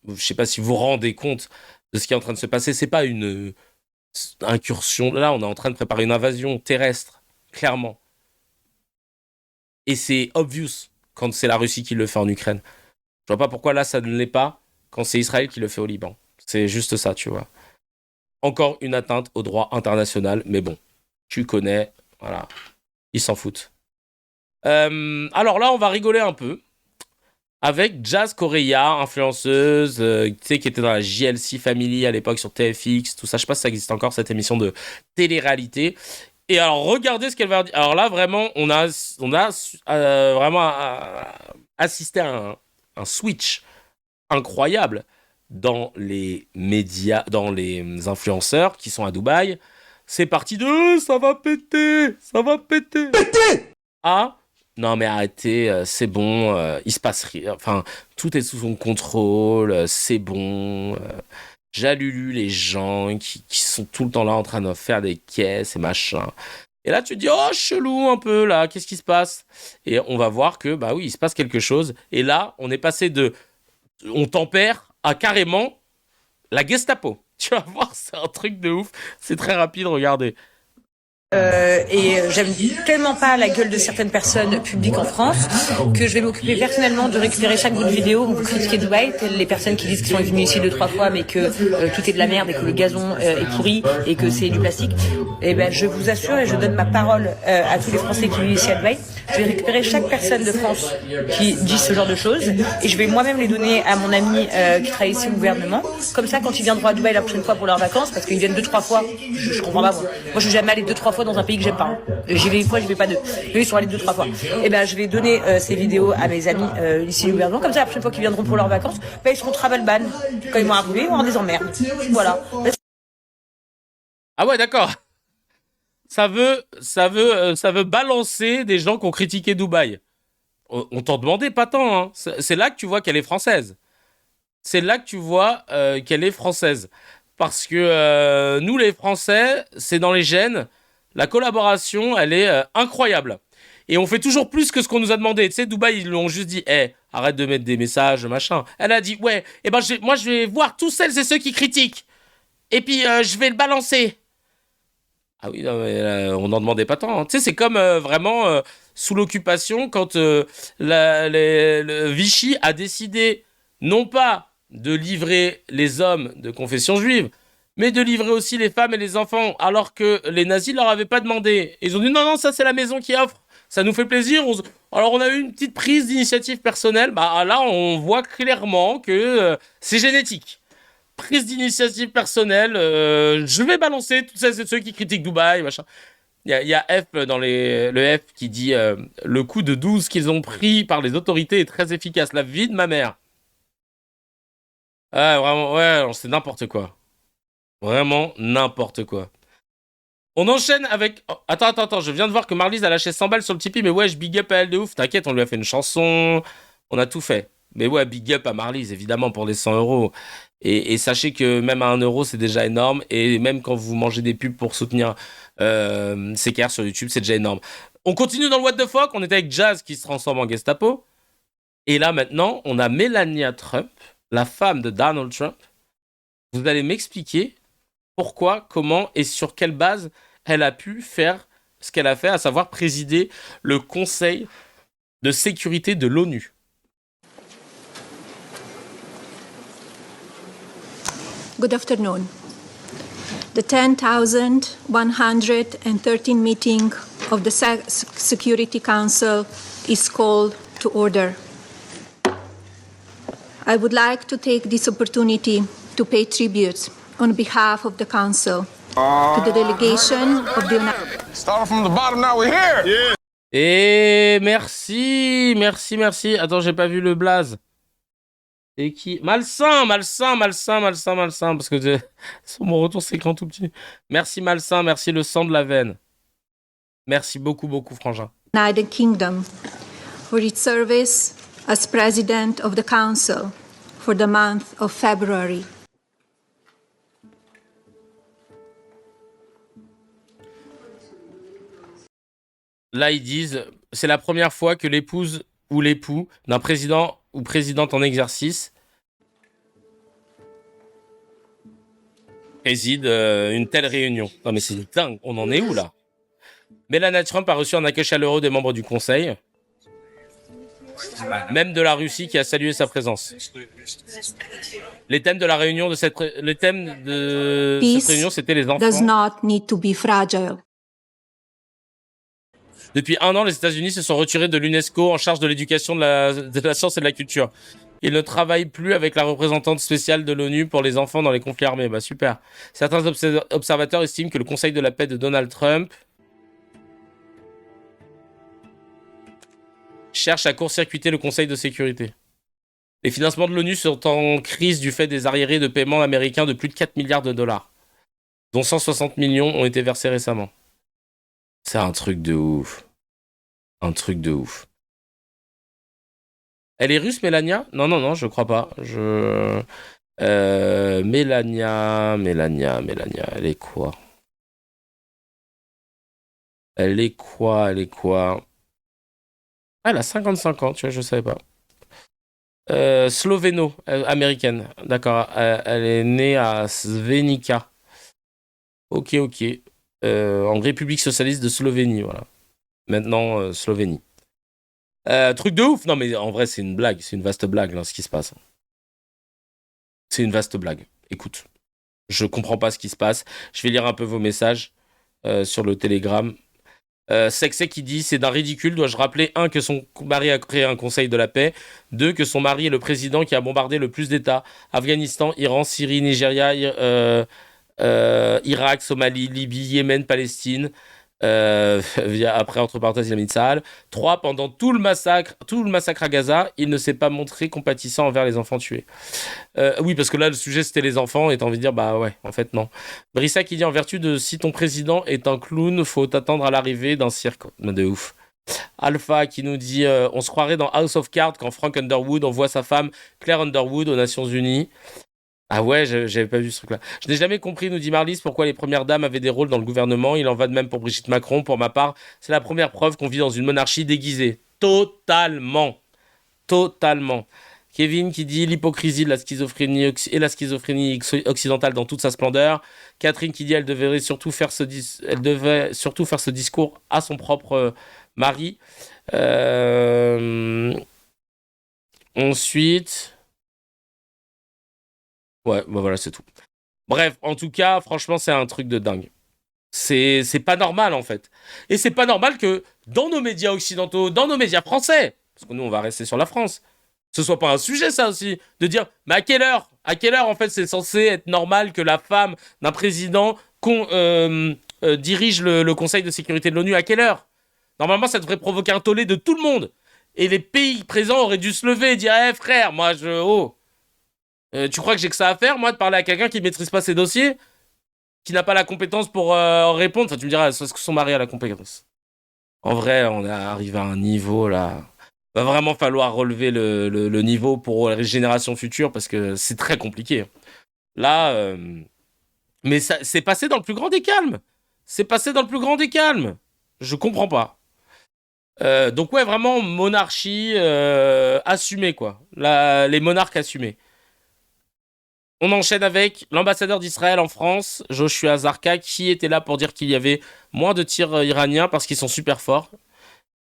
je ne sais pas si vous vous rendez compte de ce qui est en train de se passer. C'est pas une incursion. Là, on est en train de préparer une invasion terrestre, clairement. Et c'est obvious. quand c'est la Russie qui le fait en Ukraine. Je vois pas pourquoi là ça ne l'est pas quand c'est Israël qui le fait au Liban. C'est juste ça, tu vois. Encore une atteinte au droit international, mais bon, tu connais, voilà, ils s'en foutent. Alors là, on va rigoler un peu avec Jazz Correia, influenceuse, tu sais, qui était dans la JLC Family à l'époque sur TFX, tout ça. Je sais pas si ça existe encore, cette émission de télé-réalité. Et alors, regardez ce qu'elle va dire. Alors là, vraiment, on a vraiment assisté à un switch incroyable dans les médias, dans les influenceurs qui sont à Dubaï. C'est parti de ça va péter, ça va péter. Ah, non mais arrêtez, c'est bon, il se passe rien. Enfin, tout est sous son contrôle, c'est bon. J'alulu les gens qui sont tout le temps là en train de faire des caisses et machin. Et là, tu te dis, oh, chelou un peu, là, qu'est-ce qui se passe? Et on va voir que, bah oui, il se passe quelque chose. Et là, on est passé on tempère à carrément la Gestapo. Tu vas voir, c'est un truc de ouf. C'est très rapide, regardez. Et j'aime tellement pas la gueule de certaines personnes publiques en France que je vais m'occuper personnellement de récupérer chaque bout de vidéo où vous critiquez Dubaï, telles les personnes qui disent qu'ils sont venus ici 2-3 fois mais que tout est de la merde et que le gazon est pourri et que c'est du plastique. Et ben je vous assure et je donne ma parole à tous les Français qui vivent ici à Dubaï. Je vais récupérer chaque personne de France qui dit ce genre de choses et je vais moi-même les donner à mon ami qui travaille ici au gouvernement. Comme ça, quand ils viendront à Dubaï la prochaine fois pour leurs vacances, parce qu'ils viennent 2-3 fois, je comprends pas. Moi, je suis jamais allé 2-3 fois dans un pays que j'aime pas. J'y vais une fois, j'y vais pas deux. Eux, ils sont allés 2-3 fois. Et ben, je vais donner ces vidéos à mes amis ici au gouvernement. Comme ça, la prochaine fois qu'ils viendront pour leurs vacances, ben, ils seront travel ban. Quand ils vont arriver, ils vont avoir des emmerdes. Voilà. Ah ouais, d'accord. Ça veut balancer des gens qui ont critiqué Dubaï. On t'en demandait pas tant, hein. C'est là que tu vois qu'elle est française. C'est là que tu vois qu'elle est française. Parce que nous, les Français, c'est dans les gènes. La collaboration, elle est incroyable. Et on fait toujours plus que ce qu'on nous a demandé. Tu sais, Dubaï, ils lui ont juste dit « Hey, arrête de mettre des messages, machin. » Elle a dit « Ouais, eh ben, moi, je vais voir tous celles et ceux qui critiquent. Et puis, je vais le balancer. » Ah oui, non, mais, on n'en demandait pas tant. Hein. Tu sais, c'est comme vraiment sous l'occupation, quand le Vichy a décidé non pas de livrer les hommes de confession juive, mais de livrer aussi les femmes et les enfants, alors que les nazis leur avaient pas demandé. Ils ont dit non, ça c'est la maison qui offre, ça nous fait plaisir. Alors on a eu une petite prise d'initiative personnelle, bah là on voit clairement que c'est génétique. Prise d'initiative personnelle, je vais balancer toutes celles et ceux qui critiquent Dubaï, machin. Il y a F dans le F qui dit le coup de 12 qu'ils ont pris par les autorités est très efficace, la vie de ma mère. Ah, vraiment, ouais, c'est n'importe quoi. Vraiment n'importe quoi. On enchaîne avec... Oh, attends, je viens de voir que Marlise a lâché 100 balles sur le Tipeee, mais ouais, je big up à elle de ouf. T'inquiète, on lui a fait une chanson, on a tout fait. Mais ouais, big up à Marlise, évidemment, pour les 100 euros. Et sachez que même à 1 euro, c'est déjà énorme. Et même quand vous mangez des pubs pour soutenir CKR sur YouTube, c'est déjà énorme. On continue dans le What the Fuck. On était avec Jazz qui se transforme en Gestapo. Et là, maintenant, on a Melania Trump, la femme de Donald Trump. Vous allez m'expliquer pourquoi, comment et sur quelle base elle a pu faire ce qu'elle a fait, à savoir présider le Conseil de sécurité de l'ONU. Good afternoon. The 10,113 meeting of the Security Council is called to order. I would like to take this opportunity to pay tribute on behalf of the Council to the delegation of the United States. Starting from the bottom, now we're here. Yeah. Et merci. Attends, j'ai pas vu le blaze. Et qui... Malsain, parce que sur mon retour, c'est écran tout petit. Merci Malsain, merci le sang de la veine. Merci beaucoup, Frangin. United Kingdom for its service as President of the Council for the month of February. Là, ils disent, c'est la première fois que l'épouse ou l'époux d'un président ou présidente en exercice préside une telle réunion. Non mais c'est dingue, on en est où là? Melania Trump a reçu un accueil chaleureux des membres du Conseil. même de la Russie qui a salué sa présence. Les thèmes de la réunion de cette réunion, c'était les enfants. Does not need to be fragile. Depuis 1 an, les États-Unis se sont retirés de l'UNESCO en charge de l'éducation, de la science et de la culture. Ils ne travaillent plus avec la représentante spéciale de l'ONU pour les enfants dans les conflits armés. Bah super. Certains observateurs estiment que le Conseil de la paix de Donald Trump cherche à court-circuiter le Conseil de sécurité. Les financements de l'ONU sont en crise du fait des arriérés de paiement américains de plus de 4 milliards de dollars, dont 160 millions ont été versés récemment. C'est un truc de ouf. Un truc de ouf. Elle est russe, Mélania ? Non, je crois pas. Mélania, elle est quoi ? Elle est quoi Ah, elle a 55 ans, tu vois, je savais pas. Américaine. D'accord, elle est née à Svenica. Ok. En République socialiste de Slovénie, voilà. Maintenant, Slovénie. Truc de ouf. Non, mais en vrai, c'est une blague. C'est une vaste blague, là, ce qui se passe. C'est une vaste blague. Écoute, je comprends pas ce qui se passe. Je vais lire un peu vos messages sur le Telegram. Sexé qui dit « C'est d'un ridicule. Dois-je rappeler, 1, que son mari a créé un conseil de la paix. 2, que son mari est le président qui a bombardé le plus d'États. Afghanistan, Iran, Syrie, Nigeria, Irak, Somalie, Libye, Yémen, Palestine. Après, entre parenthèses, il a mis Sahel. 3, pendant tout le massacre à Gaza, il ne s'est pas montré compatissant envers les enfants tués. » Oui, parce que là, le sujet, c'était les enfants, et t'as envie de dire, bah ouais, en fait, non. Brissa qui dit, en vertu de si ton président est un clown, faut t'attendre à l'arrivée d'un cirque. De ouf. Alpha qui nous dit, on se croirait dans House of Cards quand Frank Underwood envoie sa femme Claire Underwood aux Nations Unies. Ah ouais, j'avais pas vu ce truc-là. Je n'ai jamais compris, nous dit Marlys, pourquoi les premières dames avaient des rôles dans le gouvernement. Il en va de même pour Brigitte Macron. Pour ma part, c'est la première preuve qu'on vit dans une monarchie déguisée. Totalement. Kevin qui dit l'hypocrisie de la schizophrénie et la schizophrénie occidentale dans toute sa splendeur. Catherine qui dit elle devait surtout faire ce discours à son propre mari. Ensuite... Ouais, bah voilà, c'est tout. Bref, en tout cas, franchement, c'est un truc de dingue. C'est pas normal, en fait. Et c'est pas normal que dans nos médias occidentaux, dans nos médias français, parce que nous, on va rester sur la France, ce soit pas un sujet, ça aussi, de dire, mais à quelle heure, en fait, c'est censé être normal que la femme d'un président dirige le Conseil de sécurité de l'ONU, à quelle heure ? Normalement, ça devrait provoquer un tollé de tout le monde. Et les pays présents auraient dû se lever et dire, frère, moi, tu crois que j'ai que ça à faire, moi, de parler à quelqu'un qui ne maîtrise pas ses dossiers, qui n'a pas la compétence pour répondre? Enfin, tu me diras, est-ce que son mari a la compétence? En vrai, on est arrivé à un niveau, là... Va vraiment falloir relever le niveau pour les générations futures, parce que c'est très compliqué. Là... Mais ça, c'est passé dans le plus grand des calmes. Je comprends pas. Donc ouais, vraiment, monarchie assumée, quoi. Les monarques assumés. On enchaîne avec l'ambassadeur d'Israël en France, Joshua Zarka, qui était là pour dire qu'il y avait moins de tirs iraniens parce qu'ils sont super forts.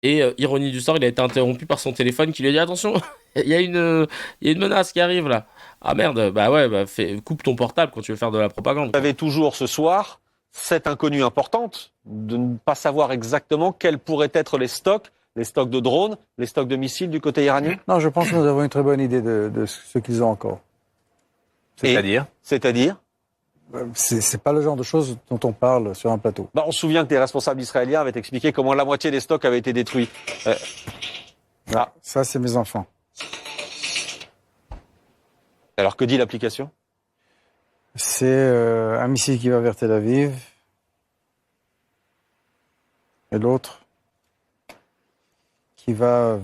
Et ironie du sort, il a été interrompu par son téléphone qui lui a dit « Attention, il y a une menace qui arrive là. » Ah merde, bah ouais, coupe ton portable quand tu veux faire de la propagande. Vous avez toujours ce soir cette inconnue importante de ne pas savoir exactement quels pourraient être les stocks de drones, les stocks de missiles du côté iranien. Non, je pense que nous avons une très bonne idée de ce qu'ils ont encore. C'est-à-dire ? C'est pas le genre de choses dont on parle sur un plateau. On se souvient que des responsables israéliens avaient expliqué comment la moitié des stocks avaient été détruits. Ça, c'est mes enfants. Alors, que dit l'application ? C'est un missile qui va vers Tel Aviv. Et l'autre qui va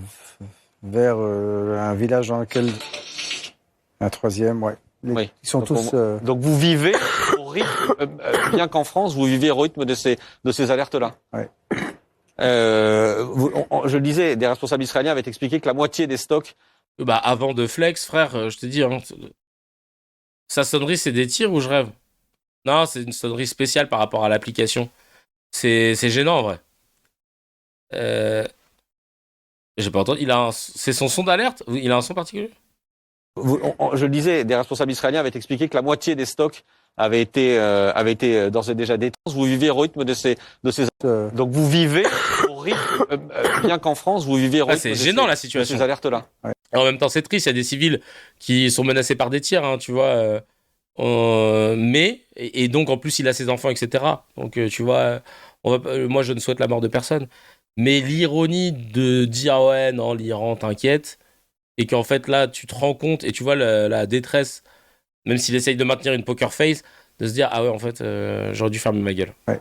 vers un village dans lequel... Un troisième, ouais. Oui. Ils sont tous... Donc vous vivez au rythme, bien qu'en France, vous vivez au rythme de ces alertes-là. Ouais. Je le disais, des responsables israéliens avaient expliqué que la moitié des stocks... Avant de flex, frère, je te dis, hein, sa sonnerie, c'est des tirs ou je rêve? Non, c'est une sonnerie spéciale par rapport à l'application. C'est gênant, en vrai. J'ai pas entendu. C'est son son d'alerte? Il a un son particulier? Je le disais, des responsables israéliens avaient expliqué que la moitié des stocks avaient été d'ores et déjà détruits. Vous vivez au rythme de ces donc vous vivez au rythme, bien qu'en France, vous vivez au rythme c'est gênant la situation. de ces alertes-là. Ouais. En même temps, c'est triste. Il y a des civils qui sont menacés par des tirs, hein, tu vois. Et donc en plus, il a ses enfants, etc. Donc tu vois, moi je ne souhaite la mort de personne. Mais l'ironie de dire ouais non, l'Iran t'inquiète, et qu'en fait là tu te rends compte et tu vois la détresse, même s'il essaye de maintenir une poker face, de se dire ah ouais en fait j'aurais dû fermer ma gueule. Ouais.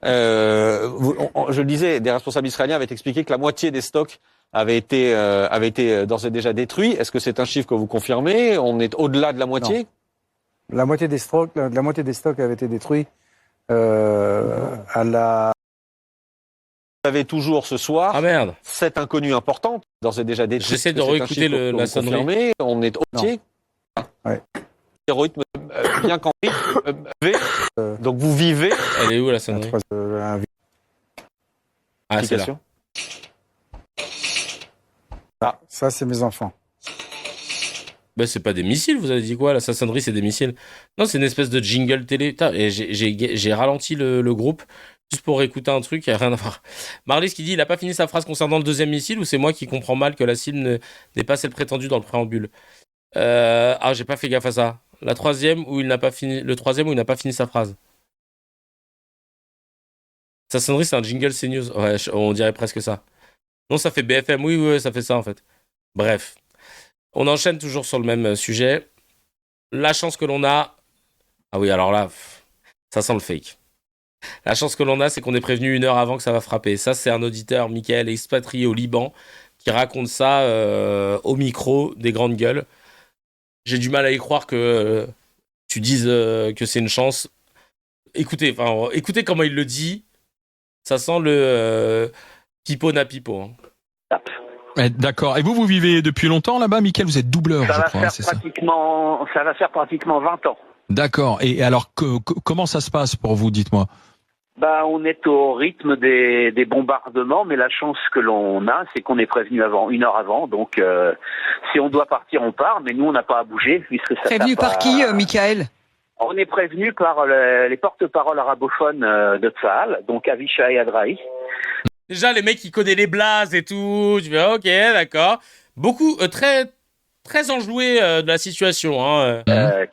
Je le disais, des responsables israéliens avaient expliqué que la moitié des stocks avaient été d'ores et déjà détruits. Est-ce que c'est un chiffre que vous confirmez? On est au-delà de la moitié? Non. La moitié des stocks avaient été détruits à la. Vous avez toujours ce soir. Ah merde. 7 inconnus importants, d'ores et déjà détruits. J'essaie de réécouter la sonnerie. On est au pied. Ouais. Au rythme, bien qu'en donc vous vivez. Elle est où la sonnerie? Ah c'est là. Ah, ça c'est mes enfants. Bah c'est pas des missiles, vous avez dit quoi? La sonnerie c'est des missiles. Non, c'est une espèce de jingle télé. Putain, et j'ai ralenti le groupe juste pour écouter un truc, il n'y a rien à voir. Marlis qui dit il a pas fini sa phrase concernant le deuxième missile, ou c'est moi qui comprends mal que la cible n'est pas celle prétendue dans le préambule? J'ai pas fait gaffe à ça. Le troisième où il n'a pas fini sa phrase. Sa sonnerie c'est un jingle CNews. Ouais, on dirait presque ça. Non, ça fait BFM, oui, ça fait ça en fait. Bref. On enchaîne toujours sur le même sujet. La chance que l'on a... Ah oui, alors là, ça sent le fake. La chance que l'on a, c'est qu'on est prévenu 1 heure avant que ça va frapper. Ça, c'est un auditeur, Michael, expatrié au Liban, qui raconte ça au micro des grandes gueules. J'ai du mal à y croire que tu dises que c'est une chance. Écoutez comment il le dit. Ça sent le pipo na pipo. Hein. D'accord. Et vous vivez depuis longtemps là-bas, Michael? Vous êtes doubleur, je crois, c'est ça? Ça va faire pratiquement 20 ans. D'accord. Et alors, comment ça se passe pour vous, dites-moi? On est au rythme des bombardements, mais la chance que l'on a, c'est qu'on est prévenu 1 heure avant. Donc, si on doit partir, on part, mais nous, on n'a pas à bouger. Puisque ça prévenu par qui, Michael? On est prévenu par les porte-paroles arabophones de Tsahal, donc Avishai Adrahi. Déjà, les mecs, ils connaissent les blazes et tout. Tu fais, ok, d'accord. Beaucoup, très, très enjoué de la situation. Hein.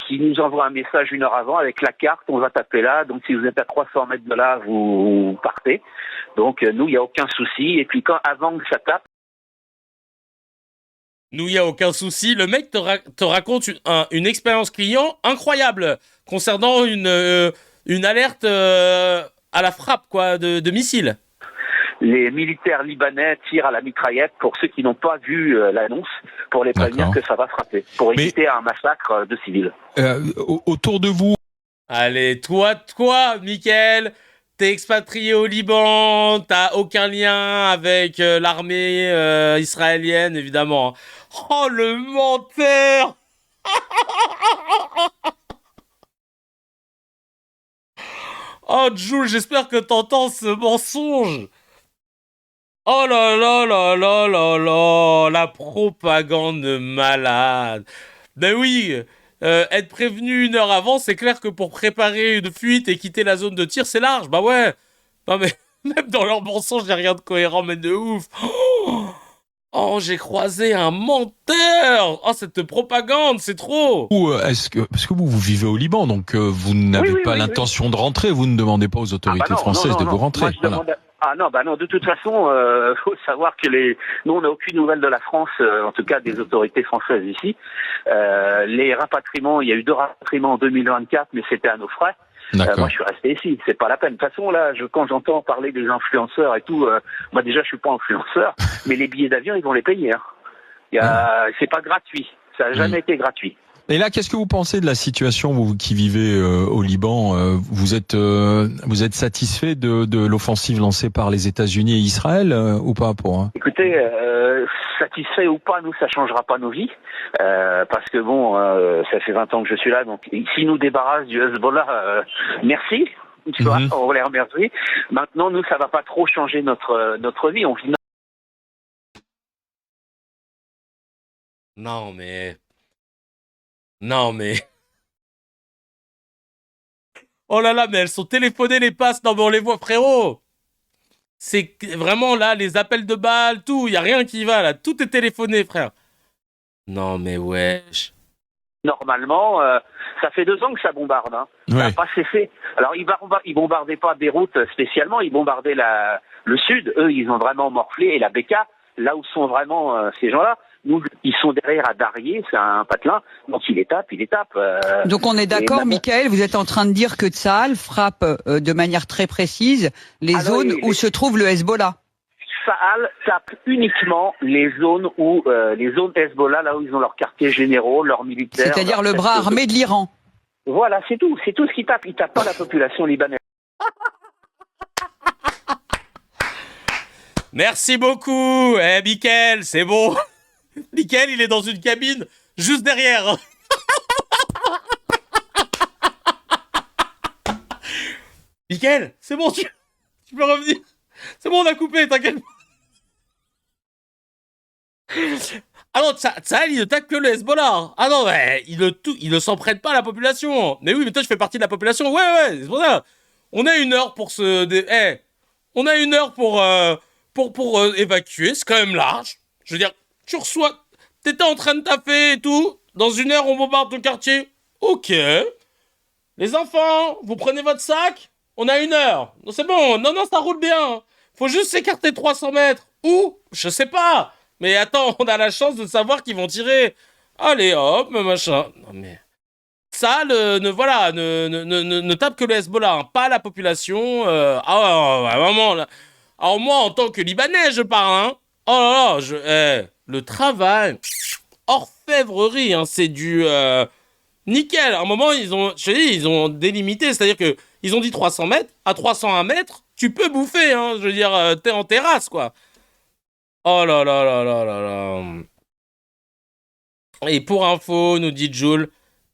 Qui nous envoie un message 1 heure avant avec la carte, on va taper là. Donc, si vous êtes à 300 mètres de là, vous partez. Donc, nous, il n'y a aucun souci. Et puis, avant que ça tape... Nous, il n'y a aucun souci. Le mec te raconte une expérience client incroyable concernant une alerte à la frappe quoi, de missiles. Les militaires libanais tirent à la mitraillette pour ceux qui n'ont pas vu l'annonce, pour les prévenir que ça va frapper, pour éviter un massacre de civils. Autour de vous... Allez, toi, Mickaël, t'es expatrié au Liban, t'as aucun lien avec l'armée israélienne, évidemment. Oh, le menteur. Oh, Jules, j'espère que t'entends ce mensonge. Oh là là là là là là, la propagande malade. Ben oui, être prévenu 1 heure avant, c'est clair que pour préparer une fuite et quitter la zone de tir, c'est large. Bah ouais. Non mais, même dans leur mensonge, il n'y a rien de cohérent, mais de ouf. Oh, j'ai croisé un menteur. Oh, cette propagande, c'est trop. Parce que vous vivez au Liban, donc vous n'avez pas l'intention de rentrer, vous ne demandez pas aux autorités françaises de vous rentrer. Non, de toute façon, faut savoir que nous, on n'a aucune nouvelle de la France, en tout cas des autorités françaises ici. Les rapatriements, il y a eu 2 rapatriements en 2024, mais c'était à nos frais. Moi, je suis resté ici, c'est pas la peine. De toute façon, là, quand j'entends parler des influenceurs et tout, moi déjà, je suis pas influenceur, mais les billets d'avion, ils vont les payer. Hein. C'est pas gratuit, ça a jamais été gratuit. Et là, qu'est-ce que vous pensez de la situation, vous qui vivez au Liban? Vous êtes satisfait de l'offensive lancée par les États-Unis et Israël ou pas Écoutez, satisfait ou pas, nous, ça changera pas nos vies. Parce que ça fait 20 ans que je suis là, donc s'ils nous débarrassent du Hezbollah, merci. Tu vois, on les remercie. Maintenant, nous, ça va pas trop changer notre vie. On vit Non, mais... Non, mais... Oh là là, mais elles sont téléphonées, les passes. Non, mais on les voit, frérot. C'est vraiment, là, les appels de balles, tout. Il n'y a rien qui va, là. Tout est téléphoné, frère. Non, mais wesh. Normalement, ça fait 2 ans que ça bombarde. Hein. Ça n'a pas cessé. Alors, ils bombardaient pas Beyrouth spécialement, ils bombardaient le sud. Eux, ils ont vraiment morflé. Et la Beka, là où sont vraiment ces gens-là, nous, ils sont derrière à Darié, c'est un patelin. Donc, il les tape. Donc, on est d'accord, Michael, vous êtes en train de dire que Tsahal frappe de manière très précise les zones où se trouve le Hezbollah. Tsahal tape uniquement les zones Hezbollah, là où ils ont leurs quartiers généraux, leurs militaires. C'est-à-dire le bras armé de l'Iran. Voilà, c'est tout ce qu'il tape. Il tape pas la population libanaise. Merci beaucoup, Mickaël, c'est bon. Mickaël, il est dans une cabine juste derrière. Mickaël, c'est bon, tu peux revenir. C'est bon, on a coupé, t'inquiète pas. Ah non, Tsahal, il ne tape que le Hezbollah. Ah non, ouais, il ne s'en prête pas à la population. Mais oui, mais toi, je fais partie de la population. Ouais, c'est pour ça. On a 1 heure pour on a 1 heure pour évacuer, c'est quand même large. Je veux dire, tu reçois... T'étais en train de taffer et tout. Dans 1 heure, on bombarde ton quartier. Ok. Les enfants, vous prenez votre sac. On a 1 heure. Non, c'est bon. Non, ça roule bien. Faut juste s'écarter 300 mètres. Ou, je sais pas. Mais attends, on a la chance de savoir qu'ils vont tirer. Allez, hop, machin. Non, mais... Ça, ne tape que le Hezbollah, hein, pas la population. Vraiment, là. Alors moi, en tant que Libanais, je parle, hein. Oh là là, le travail, orfèvrerie, hein, c'est du nickel. À un moment, ils ont délimité, c'est-à-dire que ils ont dit 300 mètres. À 301 mètres, tu peux bouffer, hein. Je veux dire, t'es en terrasse, quoi. Oh là là là là là là. Et pour info, nous dit Jules,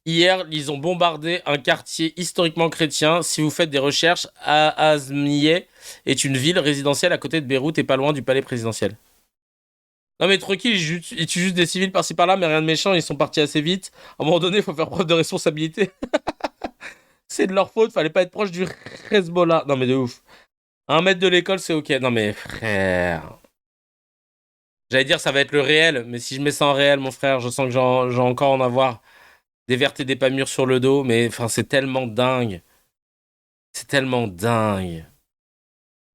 hier, ils ont bombardé un quartier historiquement chrétien. Si vous faites des recherches, Azmieh est une ville résidentielle à côté de Beyrouth et pas loin du palais présidentiel. Non mais tranquille, ils tuent juste des civils par-ci par-là, mais rien de méchant, ils sont partis assez vite. À un moment donné, il faut faire preuve de responsabilité. C'est de leur faute, fallait pas être proche du Hezbollah. Non mais de ouf. 1 mètre de l'école, c'est ok. Non mais frère... J'allais dire ça va être le réel, mais si je mets ça en réel, mon frère, je sens que j'ai encore en avoir des vertes et des pas mûres sur le dos, mais enfin c'est tellement dingue. C'est tellement dingue.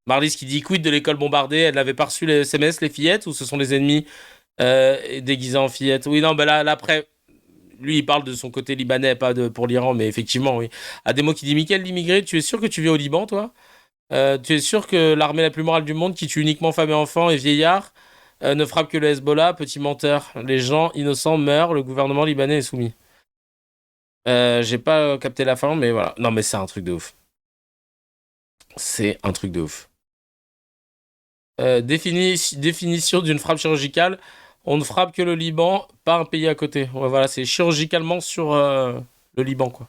Marlys qui dit quid de l'école bombardée, elle n'avait pas reçu les SMS, les fillettes, ou ce sont les ennemis déguisés en fillettes? Oui, non, ben là, après, lui, il parle de son côté libanais, pas pour l'Iran, mais effectivement, oui. Ademo qui dit Mickaël, l'immigré, tu es sûr que tu vis au Liban, toi? Tu es sûr que l'armée la plus morale du monde, qui tue uniquement femmes et enfants et vieillards, ne frappe que le Hezbollah? Petit menteur. Les gens innocents meurent, le gouvernement libanais est soumis. J'ai pas capté la fin, mais voilà. Non, mais c'est un truc de ouf. C'est un truc de ouf. Définition d'une frappe chirurgicale. On ne frappe que le Liban, pas un pays à côté. Ouais, voilà, c'est chirurgicalement sur le Liban, quoi.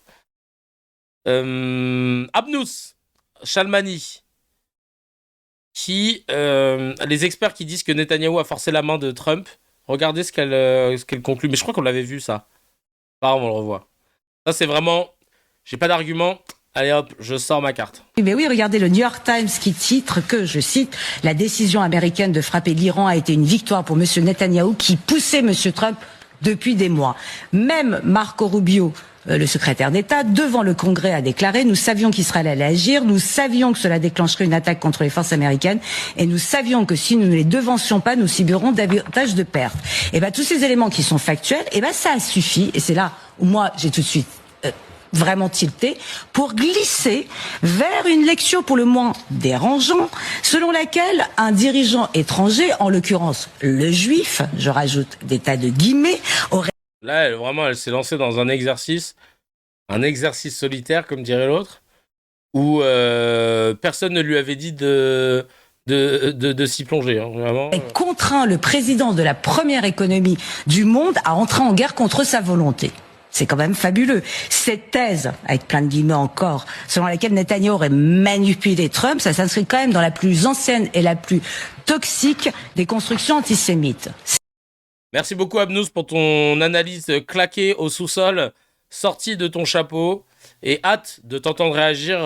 Abnous Chalmani, les experts qui disent que Netanyahou a forcé la main de Trump, regardez ce qu'elle conclut. Mais je crois qu'on l'avait vu, ça. Pardon, on le revoit. Ça, c'est vraiment... J'ai pas d'argument. Allez hop, je sors ma carte. Mais oui, regardez le New York Times qui titre que, je cite, la décision américaine de frapper l'Iran a été une victoire pour M. Netanyahou qui poussait M. Trump depuis des mois. Même Marco Rubio, le secrétaire d'État, devant le Congrès a déclaré « Nous savions qu'Israël allait agir, nous savions que cela déclencherait une attaque contre les forces américaines et nous savions que si nous ne les devancions pas, nous subirons davantage de pertes. » Et bien tous ces éléments qui sont factuels, et ben ça a suffi, et c'est là où moi j'ai tout de suite vraiment tilté, pour glisser vers une lecture pour le moins dérangeante, selon laquelle un dirigeant étranger, en l'occurrence le juif, je rajoute des tas de guillemets, aurait... Là, elle s'est lancée dans un exercice solitaire, comme dirait l'autre, où personne ne lui avait dit de s'y plonger. Hein, vraiment. Et contraint le président de la première économie du monde à entrer en guerre contre sa volonté. C'est quand même fabuleux. Cette thèse, avec plein de guillemets encore, selon laquelle Netanyahou aurait manipulé Trump, ça s'inscrit quand même dans la plus ancienne et la plus toxique des constructions antisémites. Merci beaucoup, Abnous, pour ton analyse claquée au sous-sol, sortie de ton chapeau, et hâte de t'entendre réagir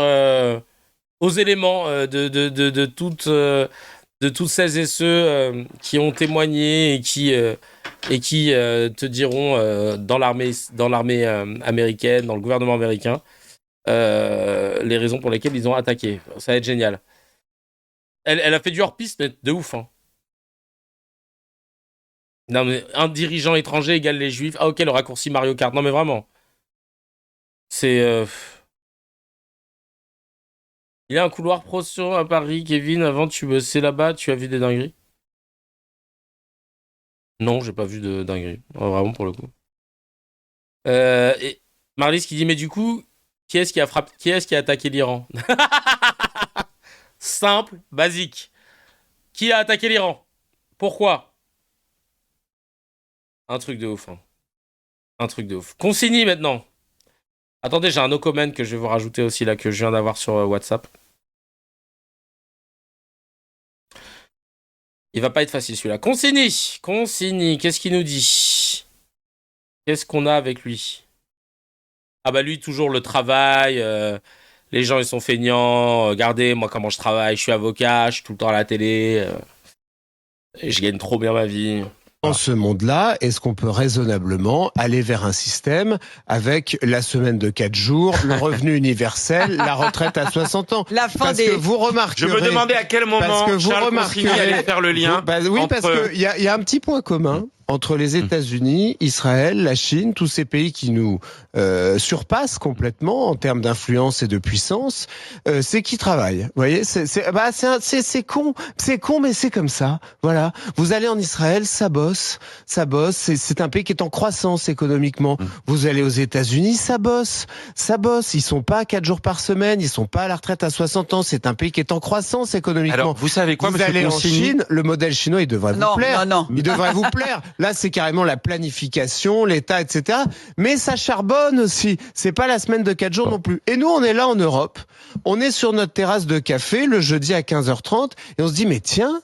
aux éléments de toutes celles et ceux qui ont témoigné et qui te diront dans l'armée américaine, dans le gouvernement américain, les raisons pour lesquelles ils ont attaqué. Ça va être génial. Elle a fait du hors-piste, mais de ouf. Hein. Non, mais un dirigeant étranger égale les juifs. Ah, ok, le raccourci Mario Kart. Non, mais vraiment. C'est... Il y a un couloir pro à Paris, Kevin. Avant, tu bossais là-bas, tu as vu des dingueries? Non, j'ai pas vu de dingueries. Vraiment, pour le coup. Et Marlys qui dit, mais du coup, qui est-ce qui a attaqué l'Iran? Simple, basique. Qui a attaqué l'Iran? Pourquoi? Un truc de ouf. Hein. Un truc de ouf. Consigny maintenant. Attendez, j'ai un no comment que je vais vous rajouter aussi là, que je viens d'avoir sur WhatsApp. Il va pas être facile celui-là. Consigny, qu'est-ce qu'il nous dit? Qu'est-ce qu'on a avec lui? Ah bah lui, toujours le travail. Les gens, ils sont feignants. Regardez, moi, comment je travaille. Je suis avocat, je suis tout le temps à la télé. Et je gagne trop bien ma vie. Dans ce monde-là, est-ce qu'on peut raisonnablement aller vers un système avec la semaine de 4 jours, le revenu universel, la retraite à 60 ans? La fin parce des... que vous remarquerez... Je me demandais à quel moment Charles Consigny allait faire le lien. Oui, parce qu'il y a un petit point commun entre les États-Unis, Israël, la Chine, tous ces pays qui nous surpassent complètement en termes d'influence et de puissance, c'est qu'ils travaillent. Vous voyez, c'est con, mais c'est comme ça. Voilà. Vous allez en Israël, ça bosse. C'est un pays qui est en croissance économiquement. Vous allez aux États-Unis, ça bosse. Ils sont pas 4 jours par semaine, ils sont pas à la retraite à 60 ans. C'est un pays qui est en croissance économiquement. Alors, vous savez quoi, vous allez en Chine, le modèle chinois, il devrait vous plaire. Il devrait vous plaire. Là, c'est carrément la planification, l'État, etc. Mais ça charbonne aussi. C'est pas la semaine de 4 jours non plus. Et nous, on est là en Europe. On est sur notre terrasse de café le jeudi à 15h30 et on se dit, mais tiens,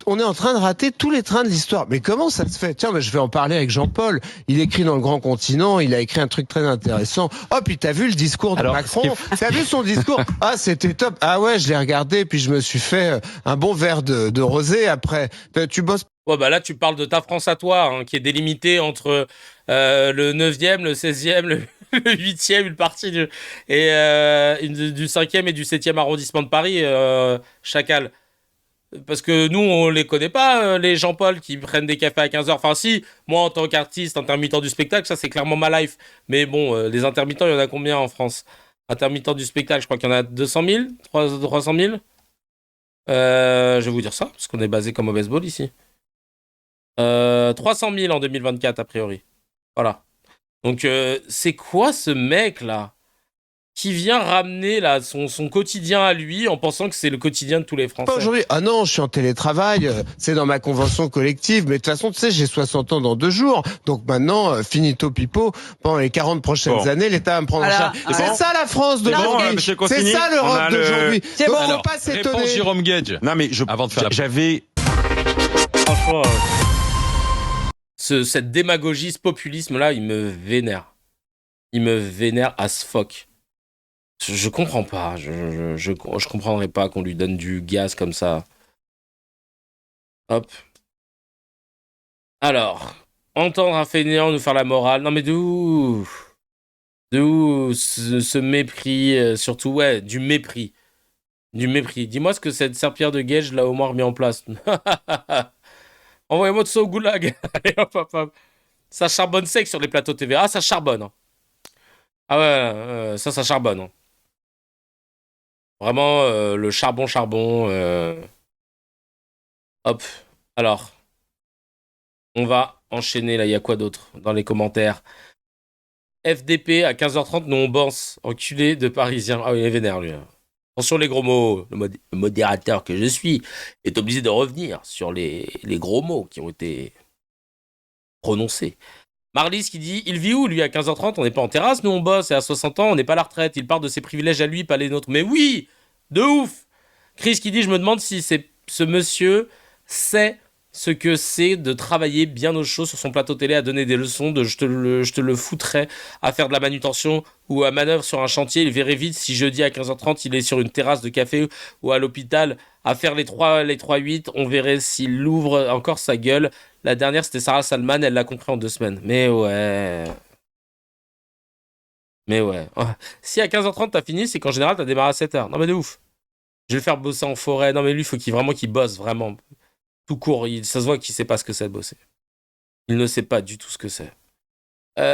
on est en train de rater tous les trains de l'histoire. Mais comment ça se fait? Tiens, je vais en parler avec Jean-Paul. Il écrit dans Le Grand Continent, il a écrit un truc très intéressant. Oh, puis t'as vu le discours de Macron? T'as vu son discours? Ah, c'était top. Ah ouais, je l'ai regardé, puis je me suis fait un bon verre de rosé après. Tu bosses? Ouais, bah là, tu parles de ta France à toi, hein, qui est délimitée entre le 9e, le 16e, le 8e, une partie du 5e et du 7e arrondissement de Paris, Chacal. Parce que nous, on les connaît pas, les Jean-Paul qui prennent des cafés à 15h. Enfin, si, moi, en tant qu'artiste, intermittent du spectacle, ça, c'est clairement ma life. Mais bon, les intermittents, il y en a combien en France? Intermittents du spectacle, je crois qu'il y en a 200 000, 300 000. Je vais vous dire ça, parce qu'on est basé comme au baseball ici. 300 000 en 2024, a priori. Voilà. Donc, c'est quoi ce mec-là qui vient ramener là, son quotidien à lui en pensant que c'est le quotidien de tous les Français? Pas aujourd'hui. Ah non, je suis en télétravail, c'est dans ma convention collective, mais de toute façon, tu sais, j'ai 60 ans dans 2 jours. Donc maintenant, finito pipo, pendant les 40 prochaines années, l'État va me prendre en charge. C'est ça la France d'aujourd'hui. C'est ça l'Europe d'aujourd'hui. C'est bon. Faut pas s'étonner. Réponse Jérôme Gage. Non mais avant de faire j'avais... Franchement, cette démagogie, ce populisme-là, il me vénère. Il me vénère as fuck. Je comprends pas. Je comprendrais pas qu'on lui donne du gaz comme ça. Hop. Alors, entendre un fainéant nous faire la morale. Non mais d'où ce mépris, surtout, ouais, du mépris. Du mépris. Dis-moi ce que cette serpillère de Gage l'a au moins remis en place. Envoyez-moi tout ça au goulag. Allez, hop. Ça charbonne sec sur les plateaux TV. Ah, ça charbonne. Hein. Ah ouais, ça charbonne. Hein. Vraiment, le charbon. Hop. Alors, on va enchaîner. Là, il y a quoi d'autre dans les commentaires? FDP, à 15h30, nous on bosse. Enculé de Parisien. Ah oui, il est vénère, lui. Attention les gros mots. Le modérateur que je suis est obligé de revenir sur les gros mots qui ont été prononcés. Marlys qui dit, il vit où lui à 15h30? On n'est pas en terrasse, nous on bosse, et à 60 ans on n'est pas à la retraite. Il part de ses privilèges à lui, pas les nôtres. Mais oui, de ouf. Chris qui dit, je me demande si ce monsieur sait ce que c'est de travailler bien au chaud sur son plateau télé à donner des leçons de je te le foutrais à faire de la manutention ou à manœuvre sur un chantier. Il verrait vite si jeudi à 15h30 il est sur une terrasse de café ou à l'hôpital à faire les 3-8. On verrait s'il ouvre encore sa gueule. La dernière c'était Sarah Salman, elle l'a compris en 2 semaines. Mais ouais. Si à 15h30 t'as fini, c'est qu'en général t'as démarré à 7h. Non mais de ouf. Je vais le faire bosser en forêt. Non mais lui, il faut qu'il bosse vraiment. Tout court, ça se voit qu'il sait pas ce que c'est de bosser. Il ne sait pas du tout ce que c'est.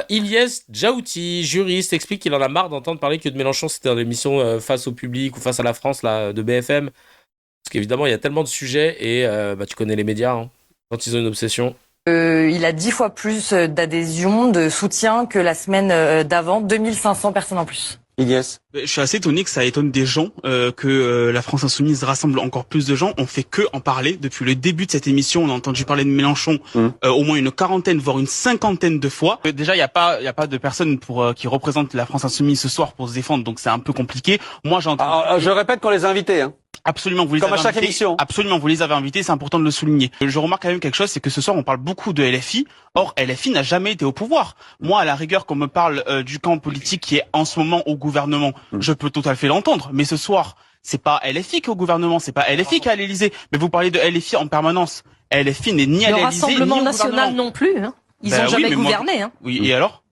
Ilyes Djaouti, juriste, explique qu'il en a marre d'entendre parler que de Mélenchon c'était dans l'émission Face au public ou Face à la France là, de BFM. Parce qu'évidemment, il y a tellement de sujets et tu connais les médias, hein, quand ils ont une obsession. Il a 10 fois plus d'adhésion, de soutien que la semaine d'avant, 2500 personnes en plus. Yes. Je suis assez étonné que ça étonne des gens, que la France Insoumise rassemble encore plus de gens. On fait que en parler. Depuis le début de cette émission, on a entendu parler de Mélenchon au moins une 40aine, voire une 50aine de fois. Déjà, il y a pas de personne qui représente la France Insoumise ce soir pour se défendre, donc c'est un peu compliqué. Moi, j'entends. Je répète qu'on les a invités, hein. Absolument, vous les Comme avez à chaque invités. émission. Absolument, vous les avez invités, c'est important de le souligner. Je remarque quand même quelque chose, c'est que ce soir on parle beaucoup de LFI. Or, LFI n'a jamais été au pouvoir. Moi, à la rigueur, qu'on me parle du camp politique qui est en ce moment au gouvernement, je peux tout à fait l'entendre. Mais ce soir, c'est pas LFI qui est au gouvernement, c'est pas LFI qui est à l'Élysée. Mais vous parlez de LFI en permanence. LFI n'est ni à l'Élysée, ni au Rassemblement gouvernement. national non plus. Hein. Ils ont jamais gouverné. Hein. Oui, et alors?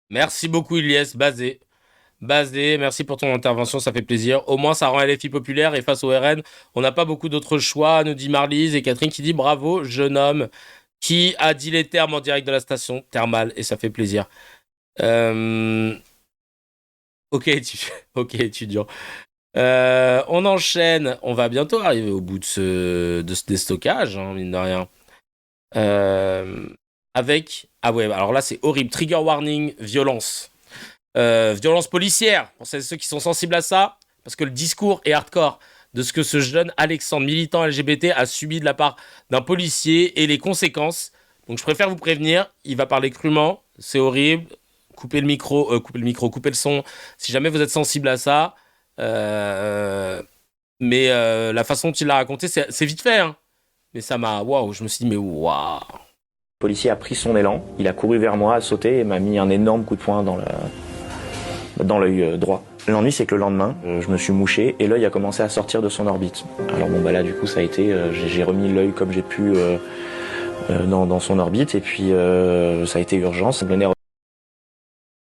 Merci beaucoup Ilyes, Basé, merci pour ton intervention, ça fait plaisir. Au moins, ça rend LFI populaire et face au RN, on n'a pas beaucoup d'autres choix, nous dit Marlise et Catherine qui dit bravo, jeune homme, qui a dit les termes en direct de la station thermale et ça fait plaisir. Ok, étudiant. On enchaîne, on va bientôt arriver au bout de ce déstockage, hein, mine de rien. Avec, ah ouais, alors là c'est horrible, trigger warning, violence. Violence policière, pour ceux qui sont sensibles à ça, parce que le discours est hardcore de ce que ce jeune Alexandre, militant LGBT, a subi de la part d'un policier et les conséquences. Donc je préfère vous prévenir, il va parler crûment, c'est horrible, coupez le son, si jamais vous êtes sensible à ça. Mais la façon dont il l'a raconté, c'est vite fait, hein. Mais ça m'a, waouh, je me suis dit, mais waouh. Le policier a pris son élan, il a couru vers moi, a sauté et m'a mis un énorme coup de poing dans l'œil droit. L'ennui, c'est que le lendemain, je me suis mouché et l'œil a commencé à sortir de son orbite. Alors bon, bah là, du coup, ça a été, j'ai remis l'œil comme j'ai pu dans son orbite et puis ça a été urgence. Le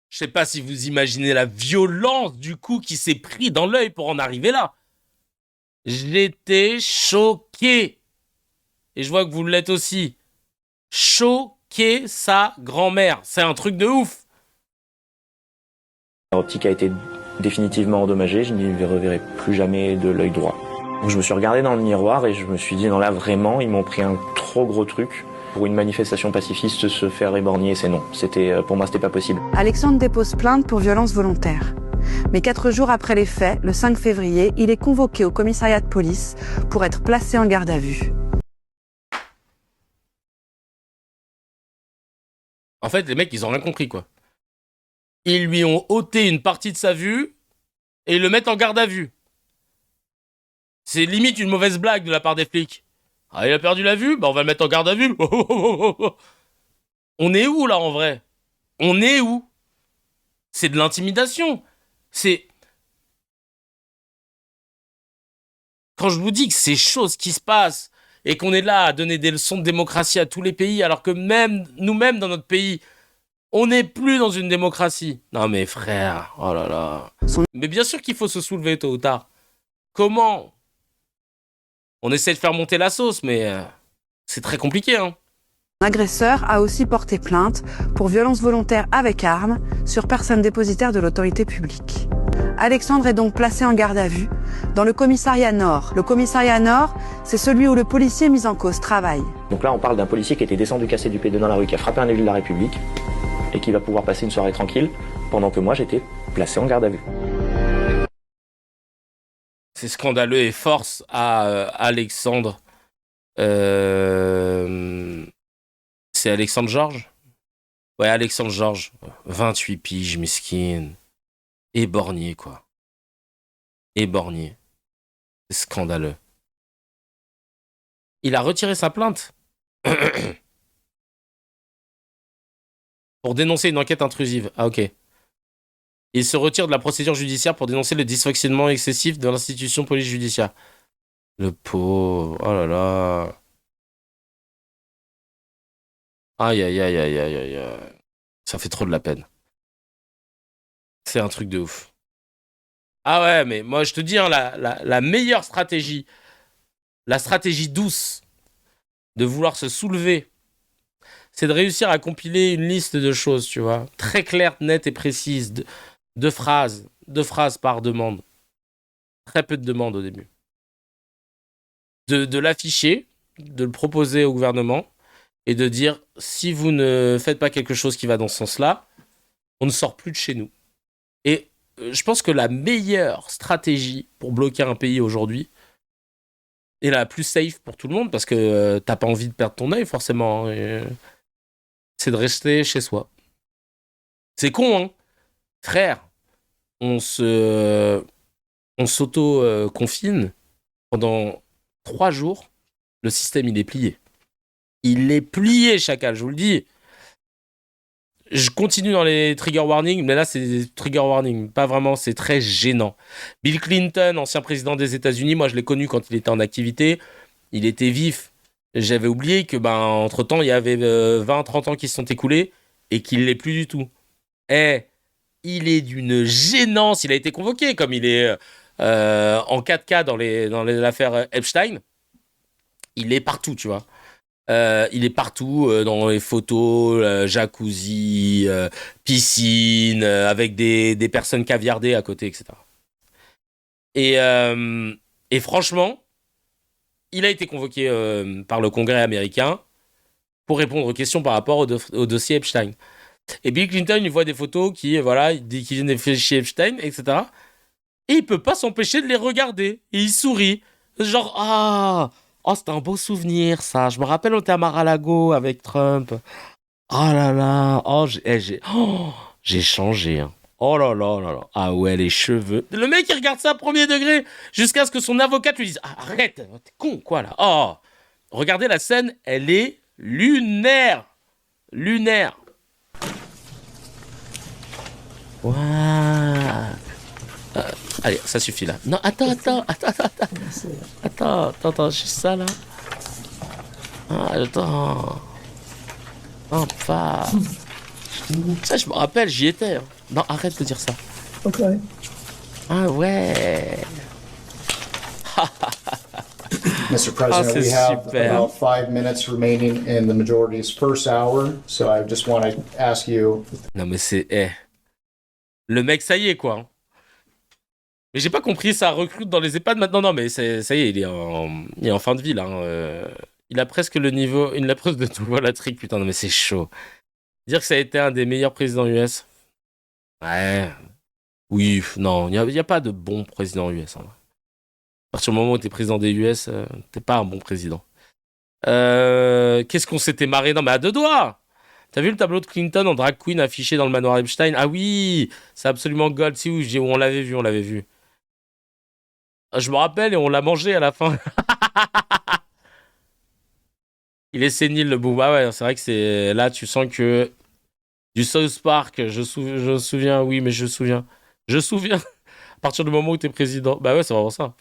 Je sais pas si vous imaginez la violence du coup qui s'est pris dans l'œil pour en arriver là. J'étais choqué. Et je vois que vous l'êtes aussi. Choqué sa grand-mère. C'est un truc de ouf. optique a été définitivement endommagée, je n'y reverrai plus jamais de l'œil droit. Donc je me suis regardé dans le miroir et je me suis dit, non là vraiment, ils m'ont pris un trop gros truc. Pour une manifestation pacifiste, se faire éborgner, c'est non. Pour moi, c'était pas possible. Alexandre dépose plainte pour violence volontaire. Mais 4 jours après les faits, le 5 février, il est convoqué au commissariat de police pour être placé en garde à vue. En fait, les mecs, ils ont rien compris, quoi. Ils lui ont ôté une partie de sa vue et ils le mettent en garde à vue. C'est limite une mauvaise blague de la part des flics. Ah, il a perdu la vue? Bah, on va le mettre en garde à vue. On est où, là, en vrai? On est où? C'est de l'intimidation. C'est... Quand je vous dis que c'est choses qui se passent et qu'on est là à donner des leçons de démocratie à tous les pays, alors que même nous-mêmes, dans notre pays, on n'est plus dans une démocratie. Non, mais frère, oh là là. Mais bien sûr qu'il faut se soulever tôt ou tard. Comment? On essaie de faire monter la sauce, mais c'est très compliqué, hein. L'agresseur a aussi porté plainte pour violence volontaire avec arme sur personne dépositaire de l'autorité publique. Alexandre est donc placé en garde à vue dans le commissariat Nord. Le commissariat Nord, c'est celui où le policier mis en cause travaille. Donc là, on parle d'un policier qui était descendu casser du pédé dans la rue, qui a frappé un élu de la République et qui va pouvoir passer une soirée tranquille pendant que moi, j'étais placé en garde à vue. C'est scandaleux et force à Alexandre. C'est Alexandre Georges? Ouais, Alexandre Georges. 28 piges, mesquine. Éborgné, quoi. Éborgné. C'est scandaleux. Il a retiré sa plainte pour dénoncer une enquête intrusive. Ah, ok. Il se retire de la procédure judiciaire pour dénoncer le dysfonctionnement excessif de l'institution police judiciaire. Le pauvre. Oh là là. Aïe, aïe, aïe, aïe, aïe, aïe. Ça fait trop de la peine. C'est un truc de ouf. Ah ouais, mais moi, je te dis, hein, la meilleure stratégie, la stratégie douce de vouloir se soulever, c'est de réussir à compiler une liste de choses, tu vois, très claire, nette et précise, de phrases par demande. Très peu de demandes au début. De l'afficher, de le proposer au gouvernement et de dire, si vous ne faites pas quelque chose qui va dans ce sens-là, on ne sort plus de chez nous. Et je pense que la meilleure stratégie pour bloquer un pays aujourd'hui, et la plus safe pour tout le monde, parce que t'as pas envie de perdre ton œil forcément, c'est de rester chez soi. C'est con, hein. Frère, on s'auto-confine pendant 3 jours, le système il est plié. Il est plié, chacal, je vous le dis. Je continue dans les trigger warnings, mais là, c'est des trigger warnings. Pas vraiment, c'est très gênant. Bill Clinton, ancien président des États-Unis, moi, je l'ai connu quand il était en activité. Il était vif. J'avais oublié que, entre-temps, il y avait 20-30 ans qui se sont écoulés et qu'il ne l'est plus du tout. Il est d'une gênance. Il a été convoqué, comme il est en 4K dans l'affaire Epstein. Il est partout, tu vois. Il est partout dans les photos, jacuzzi, piscine, avec des personnes caviardées à côté, etc. Et franchement, il a été convoqué par le Congrès américain pour répondre aux questions par rapport au dossier Epstein. Et Bill Clinton, il voit des photos il dit qu'il vient des fichiers Epstein, etc. Et il peut pas s'empêcher de les regarder. Et il sourit. Genre, oh, c'était un beau souvenir, ça. Je me rappelle, on était à Mar-a-Lago avec Trump. Oh là là. Oh, j'ai changé. Hein. Oh là là là là. Ah ouais, les cheveux. Le mec, il regarde ça à premier degré jusqu'à ce que son avocate lui dise « Arrête, t'es con, quoi, là. » Oh, regardez la scène, elle est lunaire. Lunaire. Waouh. Allez, ça suffit là. Non, attends, juste ça là. Attends. Oh, pas. Ça, je me rappelle, j'y étais. Hein. Non, arrête de dire ça. Ok. Ah ouais. Mr. President, we have about 5 minutes remaining in the majority's first hour, so I just want to ask you. Non, mais c'est. Le mec, ça y est, quoi. Mais j'ai pas compris, ça recrute dans les EHPAD maintenant. Non, mais ça y est, il est en fin de vie, là. Hein. Il a presque le niveau, une la preuve de tout volatrique, putain. Non, mais c'est chaud. Dire que ça a été un des meilleurs présidents US. Ouais. Oui, non, il n'y a pas de bon président US. Hein. À partir du moment où t'es président des US, t'es pas un bon président. Qu'est-ce qu'on s'était marré? Non, mais à 2 doigts. T'as vu le tableau de Clinton en drag queen affiché dans le manoir Epstein? Ah oui, c'est absolument gold. Si oui, on l'avait vu. Je me rappelle et on l'a mangé à la fin. Il est sénile le bout. Ah ouais, c'est vrai que c'est là tu sens que du South Park. Je souviens. Oui, mais je souviens. À partir du moment où t'es président. Bah ouais, c'est vraiment ça.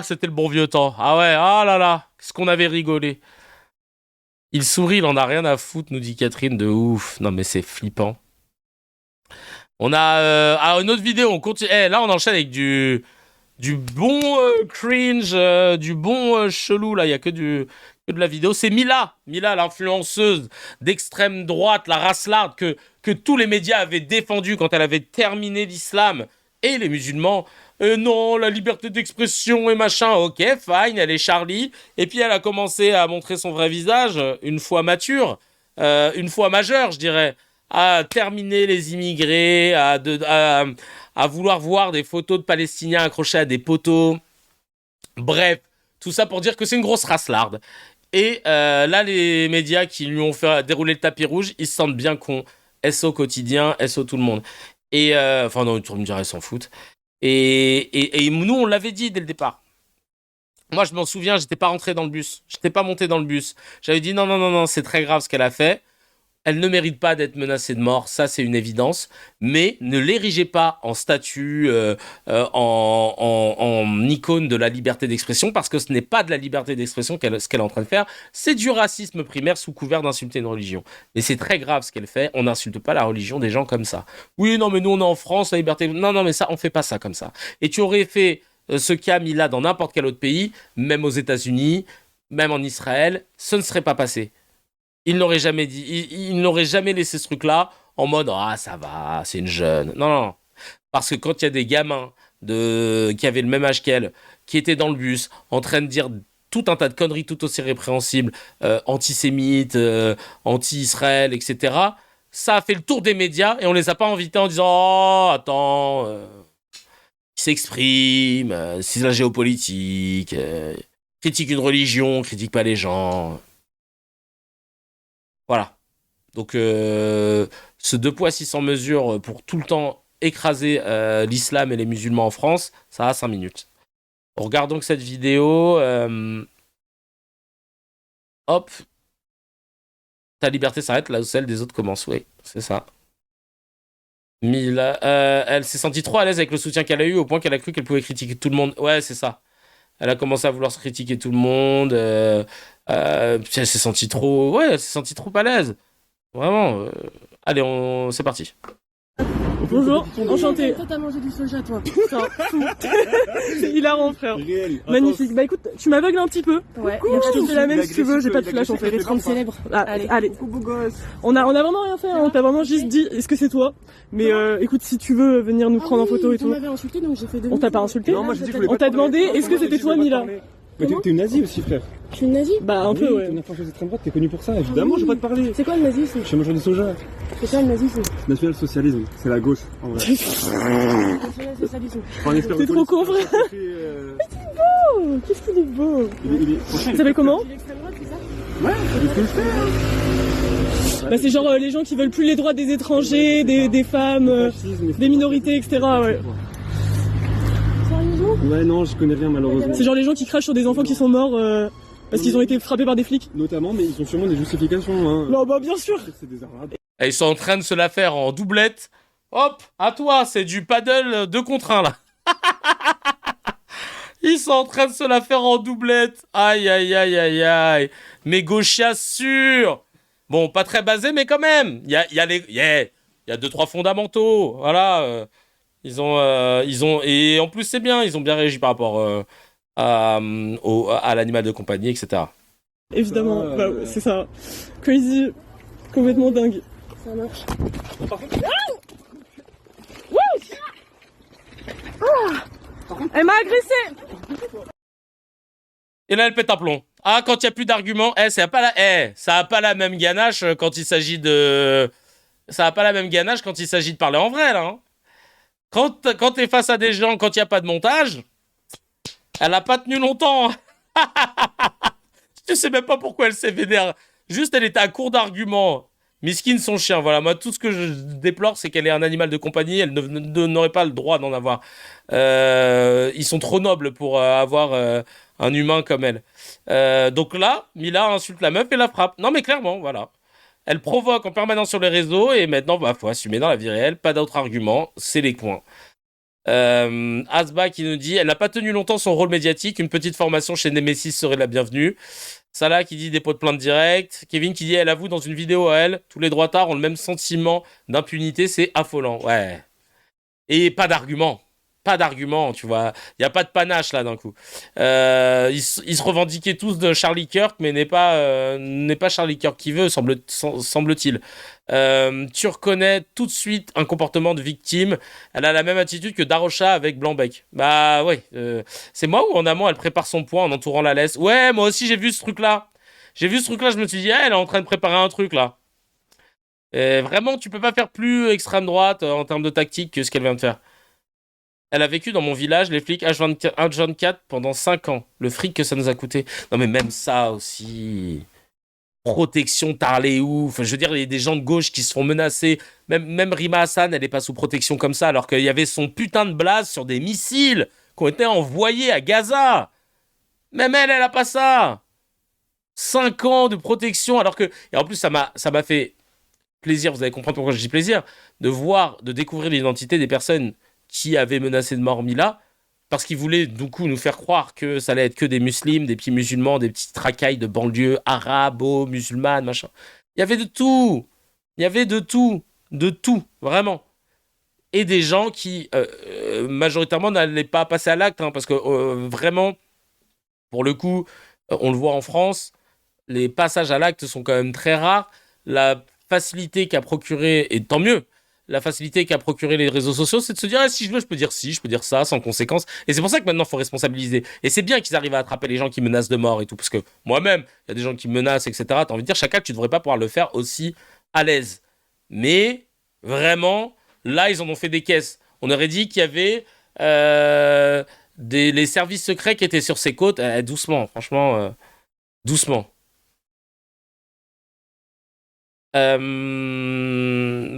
C'était le bon vieux temps. Ah ouais, ah là là, qu'est-ce qu'on avait rigolé. Il sourit, il en a rien à foutre, nous dit Catherine, de ouf. Non mais c'est flippant. On a une autre vidéo, on continue. Là on enchaîne avec du bon cringe, du bon chelou, là, il y a que de la vidéo. C'est Mila, l'influenceuse d'extrême droite, la racelarde que tous les médias avaient défendue quand elle avait terminé l'islam et les musulmans. Non, la liberté d'expression et machin, ok, fine, elle est Charlie. Et puis elle a commencé à montrer son vrai visage, une fois mature, une fois majeure, je dirais, à terminer les immigrés, à vouloir voir des photos de Palestiniens accrochés à des poteaux. Bref, tout ça pour dire que c'est une grosse racelarde. Et là, les médias qui lui ont fait dérouler le tapis rouge, ils se sentent bien cons. SO quotidien, SO tout le monde. Et enfin non, tu me dirais, ils s'en foutent. Et nous, on l'avait dit dès le départ. Moi, je m'en souviens, j'étais pas rentré dans le bus. J'étais pas monté dans le bus. J'avais dit non, c'est très grave ce qu'elle a fait. Elle ne mérite pas d'être menacée de mort, ça c'est une évidence. Mais ne l'érigez pas en statue, en icône de la liberté d'expression, parce que ce n'est pas de la liberté d'expression ce qu'elle est en train de faire. C'est du racisme primaire sous couvert d'insulter une religion. Et c'est très grave ce qu'elle fait. On n'insulte pas la religion des gens comme ça. Oui, non, mais nous on est en France, la liberté. Non, mais ça, on fait pas ça comme ça. Et tu aurais fait ce qu'a mis là dans n'importe quel autre pays, même aux États-Unis, même en Israël, ce ne serait pas passé. Il n'aurait jamais dit, il n'aurait jamais laissé ce truc-là en mode ah ça va, c'est une jeune. Non, parce que quand il y a des gamins qui avaient le même âge qu'elle, qui étaient dans le bus, en train de dire tout un tas de conneries tout aussi répréhensibles, antisémites, anti-Israël, etc. Ça a fait le tour des médias et on les a pas invités en disant oh attends. Qui s'exprime, c'est la géopolitique, critique une religion, critique pas les gens. Voilà. Donc, ce 2 poids 600 mesures pour tout le temps écraser l'islam et les musulmans en France, ça a 5 minutes. On regarde donc cette vidéo. Hop. Ta liberté s'arrête là où celle des autres commence. Oui, c'est ça. Elle s'est sentie trop à l'aise avec le soutien qu'elle a eu au point qu'elle a cru qu'elle pouvait critiquer tout le monde. Ouais, c'est ça. Elle a commencé à vouloir se critiquer tout le monde. Puis elle s'est sentie trop... Ouais, elle s'est sentie trop à l'aise. Vraiment. Allez, c'est parti. Bonjour, enchanté. Toi, t'as mangé du soja, toi. Putain, c'est hilarant, frère. Magnifique. Bah écoute, tu m'aveugles un petit peu. Ouais. Je te fais la même si tu veux, j'ai pas de flash en fait. Les 30 célèbres. Allez. On a vraiment rien fait, hein. T'as vraiment juste dit, est-ce que c'est toi? Mais écoute, si tu veux venir nous prendre en photo et tout. On m'avait insulté, donc j'ai fait On t'a pas insulté? Non, moi, on t'a demandé, est-ce que c'était toi, Mila? Mais t'es une nazie aussi, frère. Je suis une nazie? Bah un peu, ouais. T'es une influenceuse d'extrême droite, t'es connu pour ça, évidemment, je vais pas te parler. C'est quoi le nazisme? Je suis mangeur de soja. C'est quoi le nazisme? National-socialisme, c'est la gauche, en vrai. National-socialisme. T'es trop con, frère. Mais t'es beau. Qu'est-ce qu'il est beau. Il s'appelle comment? L'extrême droite, c'est ça? Ouais, c'est ce que je fais. Bah c'est genre les gens qui veulent plus les droits des étrangers, des femmes, des minorités, etc. Ouais. Ouais, non, je connais rien malheureusement. C'est genre les gens qui crachent sur des enfants qui sont morts parce qu'ils ont été frappés par des flics. Notamment, mais ils ont sûrement des justifications. Hein. Non, bah bien sûr. C'est des Arabes. Et ils sont en train de se la faire en doublette. Hop, à toi, c'est du paddle 2 contre 1 là. Ils sont en train de se la faire en doublette. Aïe. Mais gauchias sûr. Bon, pas très basé, mais quand même. Il y a 2-3 fondamentaux. Voilà. Ils ont et en plus c'est bien, ils ont bien réagi par rapport à l'animal de compagnie, etc. Évidemment, bah, c'est ça. Crazy, complètement dingue. Ça marche. Elle m'a agressé. Et là elle pète un plomb. Ah, quand il y a plus d'arguments, ça a pas la même ganache quand il s'agit de parler en vrai là. Hein. Quand t'es face à des gens, quand il n'y a pas de montage, elle a pas tenu longtemps. Je sais même pas pourquoi elle s'est vénère. Juste, elle était à court d'arguments. Miskine son chien, voilà. Moi, tout ce que je déplore, c'est qu'elle est un animal de compagnie. Elle n'aurait pas le droit d'en avoir. Ils sont trop nobles pour avoir un humain comme elle. Donc là, Mila insulte la meuf et la frappe. Non, mais clairement, voilà. Elle provoque en permanence sur les réseaux et maintenant, faut assumer dans la vie réelle. Pas d'autres arguments, c'est les coins. Asba qui nous dit, elle n'a pas tenu longtemps son rôle médiatique. Une petite formation chez Nemesis serait la bienvenue. Salah qui dit dépôt de plainte direct. Kevin qui dit, elle avoue dans une vidéo à elle, tous les droitards ont le même sentiment d'impunité, c'est affolant. Ouais. Et pas d'argument. Pas d'argument, tu vois. Il n'y a pas de panache là d'un coup. Ils se revendiquaient tous de Charlie Kirk, mais n'est pas Charlie Kirk qui veut, semble-t-il. Tu reconnais tout de suite un comportement de victime. Elle a la même attitude que Darosha avec Blanc-Bec. Bah ouais. C'est moi ou en amont elle prépare son point en entourant la laisse. Ouais, moi aussi j'ai vu ce truc-là. Je me suis dit, elle est en train de préparer un truc là. Et vraiment, tu peux pas faire plus extrême droite en termes de tactique que ce qu'elle vient de faire. Elle a vécu dans mon village, les flics H24 pendant 5 ans. Le fric que ça nous a coûté. Non mais même ça aussi. Protection, tarlé où. Enfin, je veux dire, il y a des gens de gauche qui se font menacer. Même Rima Hassan, elle n'est pas sous protection comme ça, alors qu'il y avait son putain de blase sur des missiles qui ont été envoyés à Gaza. Même elle a pas ça. 5 ans de protection, alors que... Et en plus, ça m'a fait plaisir, vous allez comprendre pourquoi je dis plaisir, de découvrir l'identité des personnes qui avaient menacé de mort Mila, parce qu'ils voulaient, du coup, nous faire croire que ça allait être que des musulmans, des petits musulmans, des petites racailles de banlieue arabo-musulmanes, machin. Il y avait de tout. Il y avait de tout. De tout, vraiment. Et des gens qui, majoritairement, n'allaient pas passer à l'acte, hein, parce que, vraiment, pour le coup, on le voit en France, les passages à l'acte sont quand même très rares. La facilité qu'a procuré, et tant mieux, la facilité qu'a procuré les réseaux sociaux, c'est de se dire si je veux, je peux dire ci, je peux dire ça, sans conséquence. Et c'est pour ça que maintenant, il faut responsabiliser. Et c'est bien qu'ils arrivent à attraper les gens qui menacent de mort et tout, parce que moi-même, il y a des gens qui me menacent, etc. T'as envie de dire, chaque acte, tu devrais pas pouvoir le faire aussi à l'aise. Mais, vraiment, là, ils en ont fait des caisses. On aurait dit qu'il y avait les services secrets qui étaient sur ces côtes. Doucement, franchement, doucement.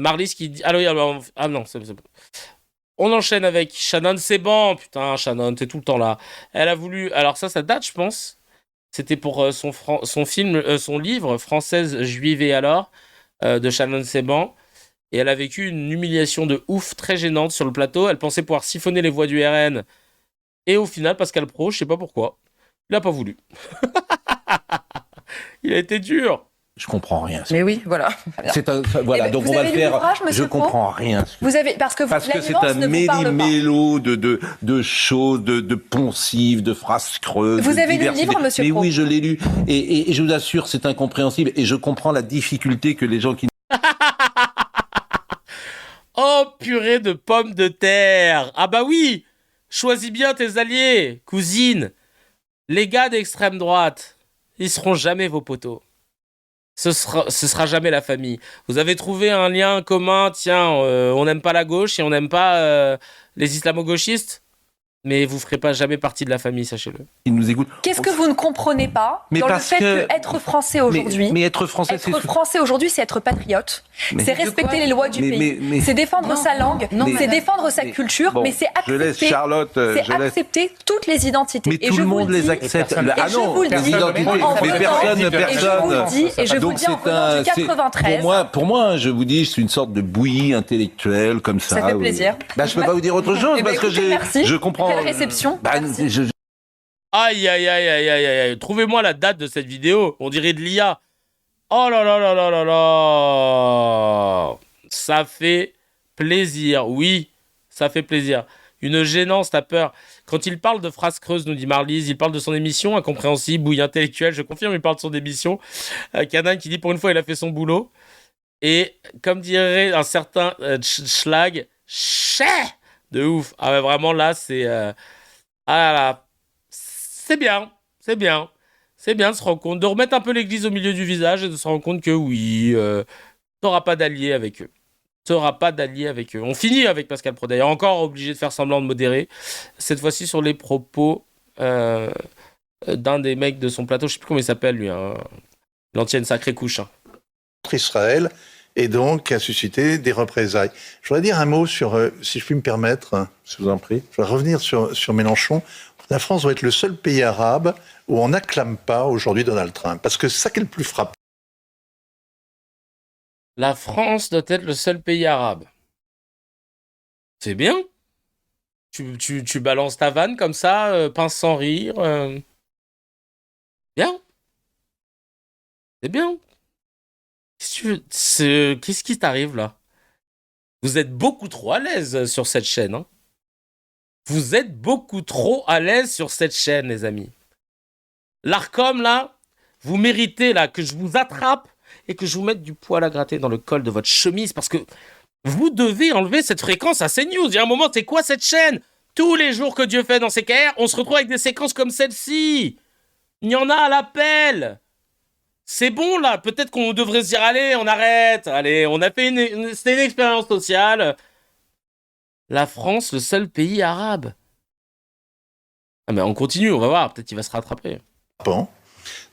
Marlys qui dit... non, c'est bon. On enchaîne avec Shannon, c'est bon. Putain, Shannon, t'es tout le temps là. Elle a voulu... Alors ça date, je pense. C'était pour son film, son livre, Française, Juive et alors, de Shannon Seban. Et elle a vécu une humiliation de ouf, très gênante sur le plateau. Elle pensait pouvoir siphonner les voix du RN. Et au final, Pascal Praud, je sais pas pourquoi, il a pas voulu. Il a été dur. Je comprends rien. Mais oui, voilà. Voilà, donc on va le faire. Je comprends rien. Vous avez parce que c'est un méli-mélo de choses, de poncifs, de phrases creuses. Vous avez lu le livre, monsieur Mais Praud? oui, je l'ai lu et je vous assure, c'est incompréhensible et je comprends la difficulté que les gens qui... Oh, purée de pommes de terre. Ah bah oui, choisis bien tes alliés, cousine. Les gars d'extrême droite, ils seront jamais vos poteaux. Ce sera jamais la famille. Vous avez trouvé un lien commun, tiens, on n'aime pas la gauche et on n'aime pas les islamo-gauchistes, mais vous ferez pas jamais partie de la famille, sachez-le. Ils nous écoutent. Qu'est-ce que vous ne comprenez pas dans le fait que être français aujourd'hui, mais être français, c'est être patriote, c'est respecter les lois du pays, c'est défendre sa langue, c'est défendre sa culture, bon, mais c'est accepter toutes les identités. Mais tout le monde les accepte. Ah non, les identités, mais personne. Et je vous le dis en venant du 93. Pour moi, je vous dis, c'est une sorte de bouillie intellectuelle comme ça. Ça fait plaisir. Je peux pas vous dire autre chose parce que je comprends. Quelle réception. Aïe. Trouvez-moi la date de cette vidéo. On dirait de l'IA. Oh là là là là là là. Ça fait plaisir. Oui, ça fait plaisir. Une gênance, t'as peur. Quand il parle de phrases creuses, nous dit Marlys, il parle de son émission, incompréhensible, bouille intellectuelle. Je confirme, il parle de son émission. Canan qui dit pour une fois, il a fait son boulot. Et comme dirait un certain Schlag, de ouf. Ah ouais, vraiment là, c'est... ah là là. C'est bien de se rendre compte, de remettre un peu l'église au milieu du visage et de se rendre compte que oui, t'auras pas d'alliés avec eux. On finit avec Pascal Praud, d'ailleurs, encore obligé de faire semblant de modérer. Cette fois-ci sur les propos d'un des mecs de son plateau, je sais plus comment il s'appelle lui, hein. L'ancienne sacrée couche. Hein. Israël et donc a suscité des représailles. Je voudrais dire un mot sur, si je puis me permettre, si je vous en prie, je voudrais revenir sur Mélenchon. La France doit être le seul pays arabe où on n'acclame pas aujourd'hui Donald Trump, parce que c'est ça qui est le plus frappant. La France doit être le seul pays arabe. C'est bien. Tu balances ta vanne comme ça, pince sans rire. Bien. C'est bien. Qu'est-ce qui t'arrive là? Vous êtes beaucoup trop à l'aise sur cette chaîne. Hein. Vous êtes beaucoup trop à l'aise sur cette chaîne, les amis. L'Arcom, là, vous méritez là que je vous attrape et que je vous mette du poil à gratter dans le col de votre chemise parce que vous devez enlever cette fréquence à CNews. Il y a un moment, c'est quoi cette chaîne? Tous les jours que Dieu fait dans CKR, on se retrouve avec des séquences comme celle-ci. Il y en a à l'appel. C'est bon, là. Peut-être qu'on devrait se dire, allez, on arrête. Allez, on a fait c'était une expérience sociale. La France, le seul pays arabe. Ah, mais on continue, on va voir. Peut-être qu'il va se rattraper. Bon.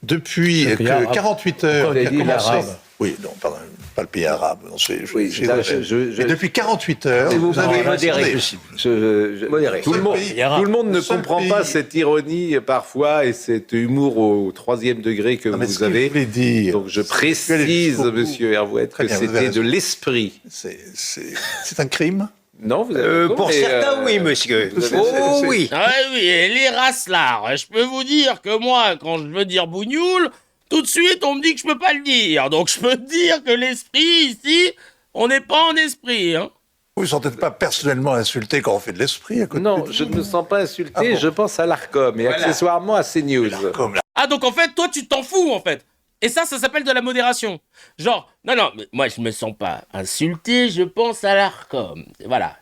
Depuis que 48 heures qu'a commencé... Oui, non, pardon, pas le pays arabe. Non, Mais depuis 48 heures... Vous avez modéré. Tout le monde ne comprend pas cette ironie parfois et cet humour au 3e degré que vous avez. Donc je précise, monsieur Hervouette, que c'était de l'esprit. C'est un crime ? Non, vous avez pour certains, oui, monsieur. Oh oui. Ah oui, et les racelards. Je peux vous dire que moi, quand je veux dire bougnoule, tout de suite, on me dit que je peux pas le dire. Donc je peux te dire que l'esprit, ici, on n'est pas en esprit. Hein. Vous ne vous sentez pas personnellement insulté quand on fait de l'esprit à côté Non, je ne me sens pas insulté, je pense à l'ARCOM et accessoirement à CNews. Ah, donc en fait, toi, tu t'en fous, en fait. Et ça s'appelle de la modération. Genre, non, mais moi, je me sens pas insulté, je pense à l'ARCOM. Voilà.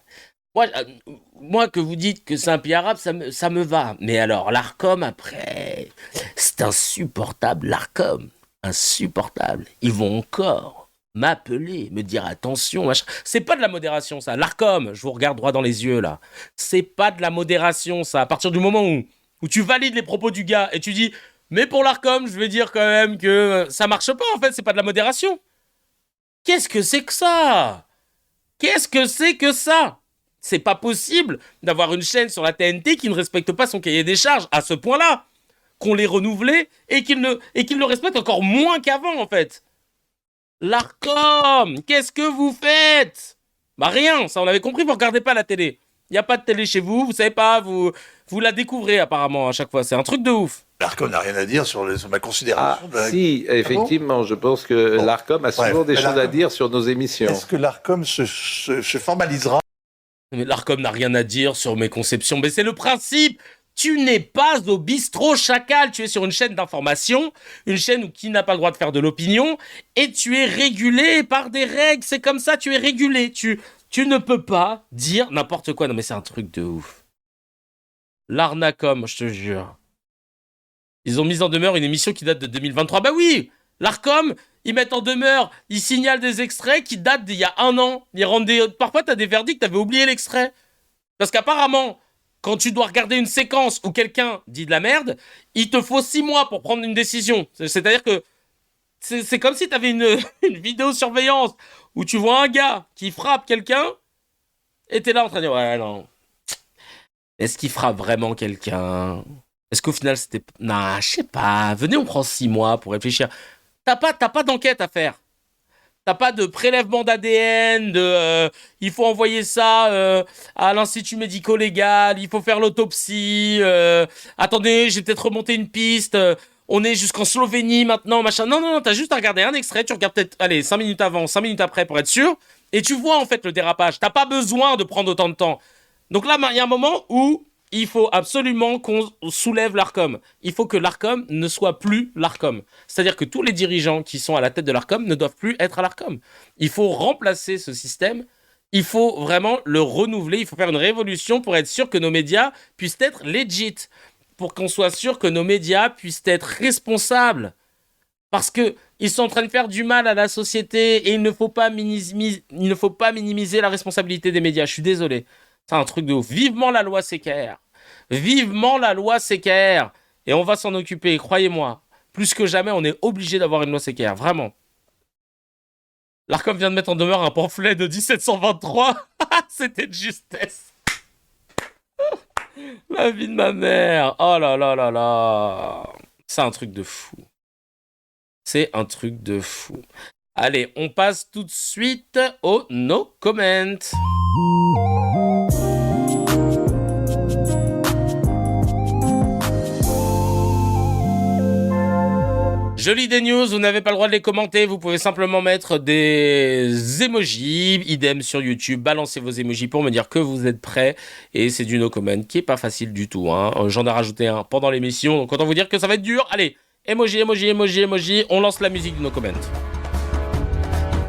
Moi, que vous dites que c'est un pays arabe, ça me va. Mais alors, l'ARCOM, après, c'est insupportable, l'ARCOM. Insupportable. Ils vont encore m'appeler, me dire attention, machin. C'est pas de la modération, ça. L'ARCOM, je vous regarde droit dans les yeux, là. C'est pas de la modération, ça. À partir du moment où tu valides les propos du gars et tu dis... Mais pour l'ARCOM, je vais dire quand même que ça marche pas, en fait, c'est pas de la modération. Qu'est-ce que c'est que ça ? Qu'est-ce que c'est que ça ? C'est pas possible d'avoir une chaîne sur la TNT qui ne respecte pas son cahier des charges à ce point-là, qu'on l'ait renouvelé et qu'il le respecte encore moins qu'avant, en fait. L'ARCOM, qu'est-ce que vous faites ? Bah rien, ça on avait compris, vous regardez pas la télé. Il n'y a pas de télé chez vous, vous savez pas, vous la découvrez apparemment à chaque fois, c'est un truc de ouf. L'ARCOM n'a rien à dire sur ma considération. Si, effectivement, je pense que l'ARCOM a souvent des choses à dire sur nos émissions. Est-ce que l'ARCOM se formalisera ? Mais l'ARCOM n'a rien à dire sur mes conceptions, mais c'est le principe. Tu n'es pas au bistrot Chacal, tu es sur une chaîne d'information, une chaîne qui n'a pas le droit de faire de l'opinion, et tu es régulé par des règles, c'est comme ça, tu es régulé, tu ne peux pas dire n'importe quoi. Non mais c'est un truc de ouf. L'Arnacom, je te jure. Ils ont mis en demeure une émission qui date de 2023. Bah oui, l'Arcom, ils mettent en demeure, ils signalent des extraits qui datent d'il y a 1 an. Parfois, t'as des verdicts, t'avais oublié l'extrait. Parce qu'apparemment, quand tu dois regarder une séquence où quelqu'un dit de la merde, il te faut 6 mois pour prendre une décision. C'est-à-dire que c'est comme si t'avais une vidéosurveillance où tu vois un gars qui frappe quelqu'un et t'es là en train de dire « Ouais, non. Est-ce qu'il frappe vraiment quelqu'un ? Est-ce qu'au final, c'était... Non, je sais pas. Venez, on prend 6 mois pour réfléchir. T'as pas d'enquête à faire. T'as pas de prélèvement d'ADN, il faut envoyer ça à l'Institut médico-légal, il faut faire l'autopsie. Attendez, j'ai peut-être remonté une piste. On est jusqu'en Slovénie maintenant, machin. Non, t'as juste à regarder un extrait. Tu regardes peut-être, 5 minutes avant, 5 minutes après pour être sûr. Et tu vois en fait le dérapage. T'as pas besoin de prendre autant de temps. Donc là, il y a un moment où... Il faut absolument qu'on soulève l'ARCOM. Il faut que l'ARCOM ne soit plus l'ARCOM. C'est-à-dire que tous les dirigeants qui sont à la tête de l'ARCOM ne doivent plus être à l'ARCOM. Il faut remplacer ce système. Il faut vraiment le renouveler. Il faut faire une révolution pour être sûr que nos médias puissent être legit. Pour qu'on soit sûr que nos médias puissent être responsables. Parce qu'ils sont en train de faire du mal à la société et il ne faut pas minimiser la responsabilité des médias. Je suis désolé. C'est un truc de ouf. Vivement la loi CKR. Vivement la loi CKR. Et on va s'en occuper, croyez-moi. Plus que jamais, on est obligé d'avoir une loi CKR. Vraiment. L'ARCOM vient de mettre en demeure un pamphlet de 1723. C'était de justesse. La vie de ma mère. Oh là là là là. C'est un truc de fou. C'est un truc de fou. Allez, on passe tout de suite au no comment. Je lis des news, vous n'avez pas le droit de les commenter, vous pouvez simplement mettre des emojis, idem sur YouTube, balancez vos emojis pour me dire que vous êtes prêts, et c'est du no comment qui est pas facile du tout, hein. J'en ai rajouté un pendant l'émission, donc autant vous dire que ça va être dur. Allez, emoji, on lance la musique du no comment.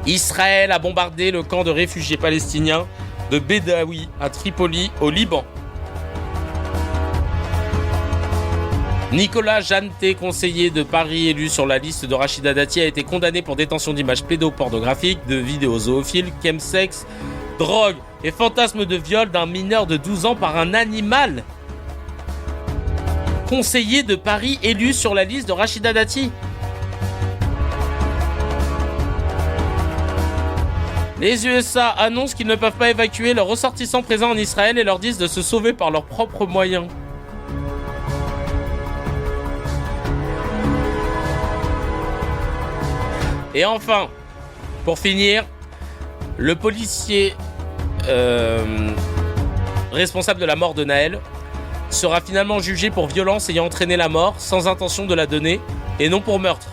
Israël a bombardé le camp de réfugiés palestiniens de Bédaoui à Tripoli, au Liban. Nicolas Jeanneté, conseiller de Paris élu sur la liste de Rachida Dati, a été condamné pour détention d'images pédopornographiques, de vidéos zoophiles, chemsex, drogue et fantasme de viol d'un mineur de 12 ans par un animal. conseiller de Paris élu sur la liste de Rachida Dati. Les USA annoncent qu'ils ne peuvent pas évacuer leurs ressortissants présents en Israël et leur disent de se sauver par leurs propres moyens. Et enfin, pour finir, le policier responsable de la mort de Naël sera finalement jugé pour violence ayant entraîné la mort sans intention de la donner et non pour meurtre.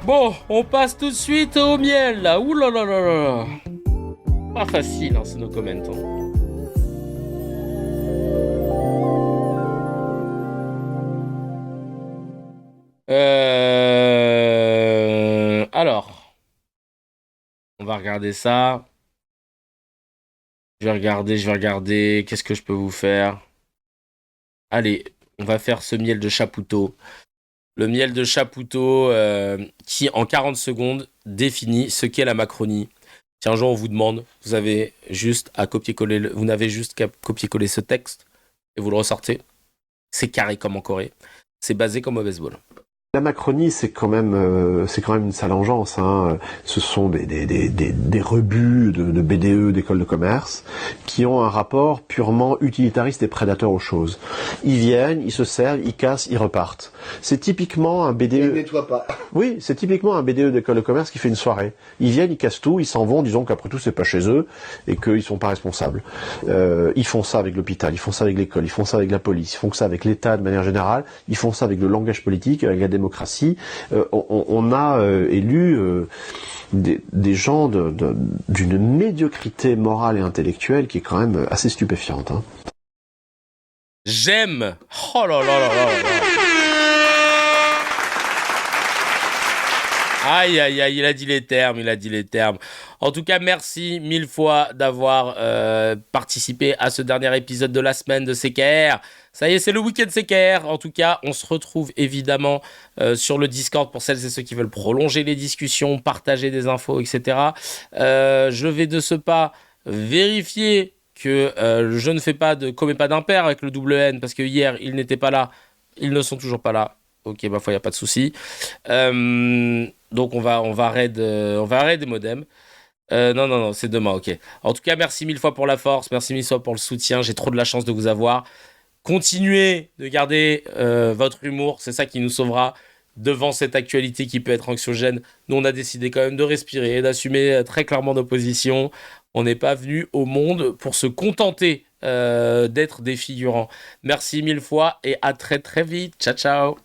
Bon, on passe tout de suite au miel là. Ouh là là là là. Pas facile, hein, c'est nos commentaires. Alors, on va regarder ça. Je vais regarder. Qu'est-ce que je peux vous faire? Allez, on va faire ce miel de Chapoutot. Le miel de Chapoutot qui, en 40 secondes, définit ce qu'est la Macronie. Si un jour on vous demande, vous avez juste à copier-coller, vous n'avez juste qu'à copier-coller ce texte et vous le ressortez. C'est carré comme en Corée. C'est basé comme au baseball. La Macronie, c'est quand même une sale engeance, hein. Ce sont des rebuts de BDE, d'écoles de commerce, qui ont un rapport purement utilitariste et prédateur aux choses. Ils viennent, ils se servent, ils cassent, ils repartent. C'est typiquement un BDE. Ils nettoient pas. Oui, c'est typiquement un BDE d'école de commerce qui fait une soirée. Ils viennent, ils cassent tout, ils s'en vont, disons qu'après tout c'est pas chez eux et qu'ils sont pas responsables. Ils font ça avec l'hôpital, ils font ça avec l'école, ils font ça avec la police, ils font ça avec l'État de manière générale, ils font ça avec le langage politique, avec la démocratie. On a élu des gens d'une médiocrité morale et intellectuelle qui est quand même assez stupéfiante. Hein. J'aime. Oh là là là là là. Aïe aïe aïe, il a dit les termes. En tout cas, merci 1000 fois d'avoir participé à ce dernier épisode de la semaine de CKR. Ça y est, c'est le week-end CKR. En tout cas, on se retrouve évidemment sur le Discord pour celles et ceux qui veulent prolonger les discussions, partager des infos, etc. Je vais de ce pas vérifier que je ne commets pas d'impair avec le double N parce que hier, ils n'étaient pas là. Ils ne sont toujours pas là. Ok, ma foi, il n'y a pas de souci. Donc, on va raid des modems. Non, c'est demain, ok. En tout cas, merci 1000 fois pour la force, merci 1000 fois pour le soutien. J'ai trop de la chance de vous avoir. Continuez de garder votre humour, c'est ça qui nous sauvera devant cette actualité qui peut être anxiogène. Nous, on a décidé quand même de respirer, d'assumer très clairement nos positions. On n'est pas venu au monde pour se contenter d'être des figurants. Merci 1000 fois et à très très vite. Ciao, ciao.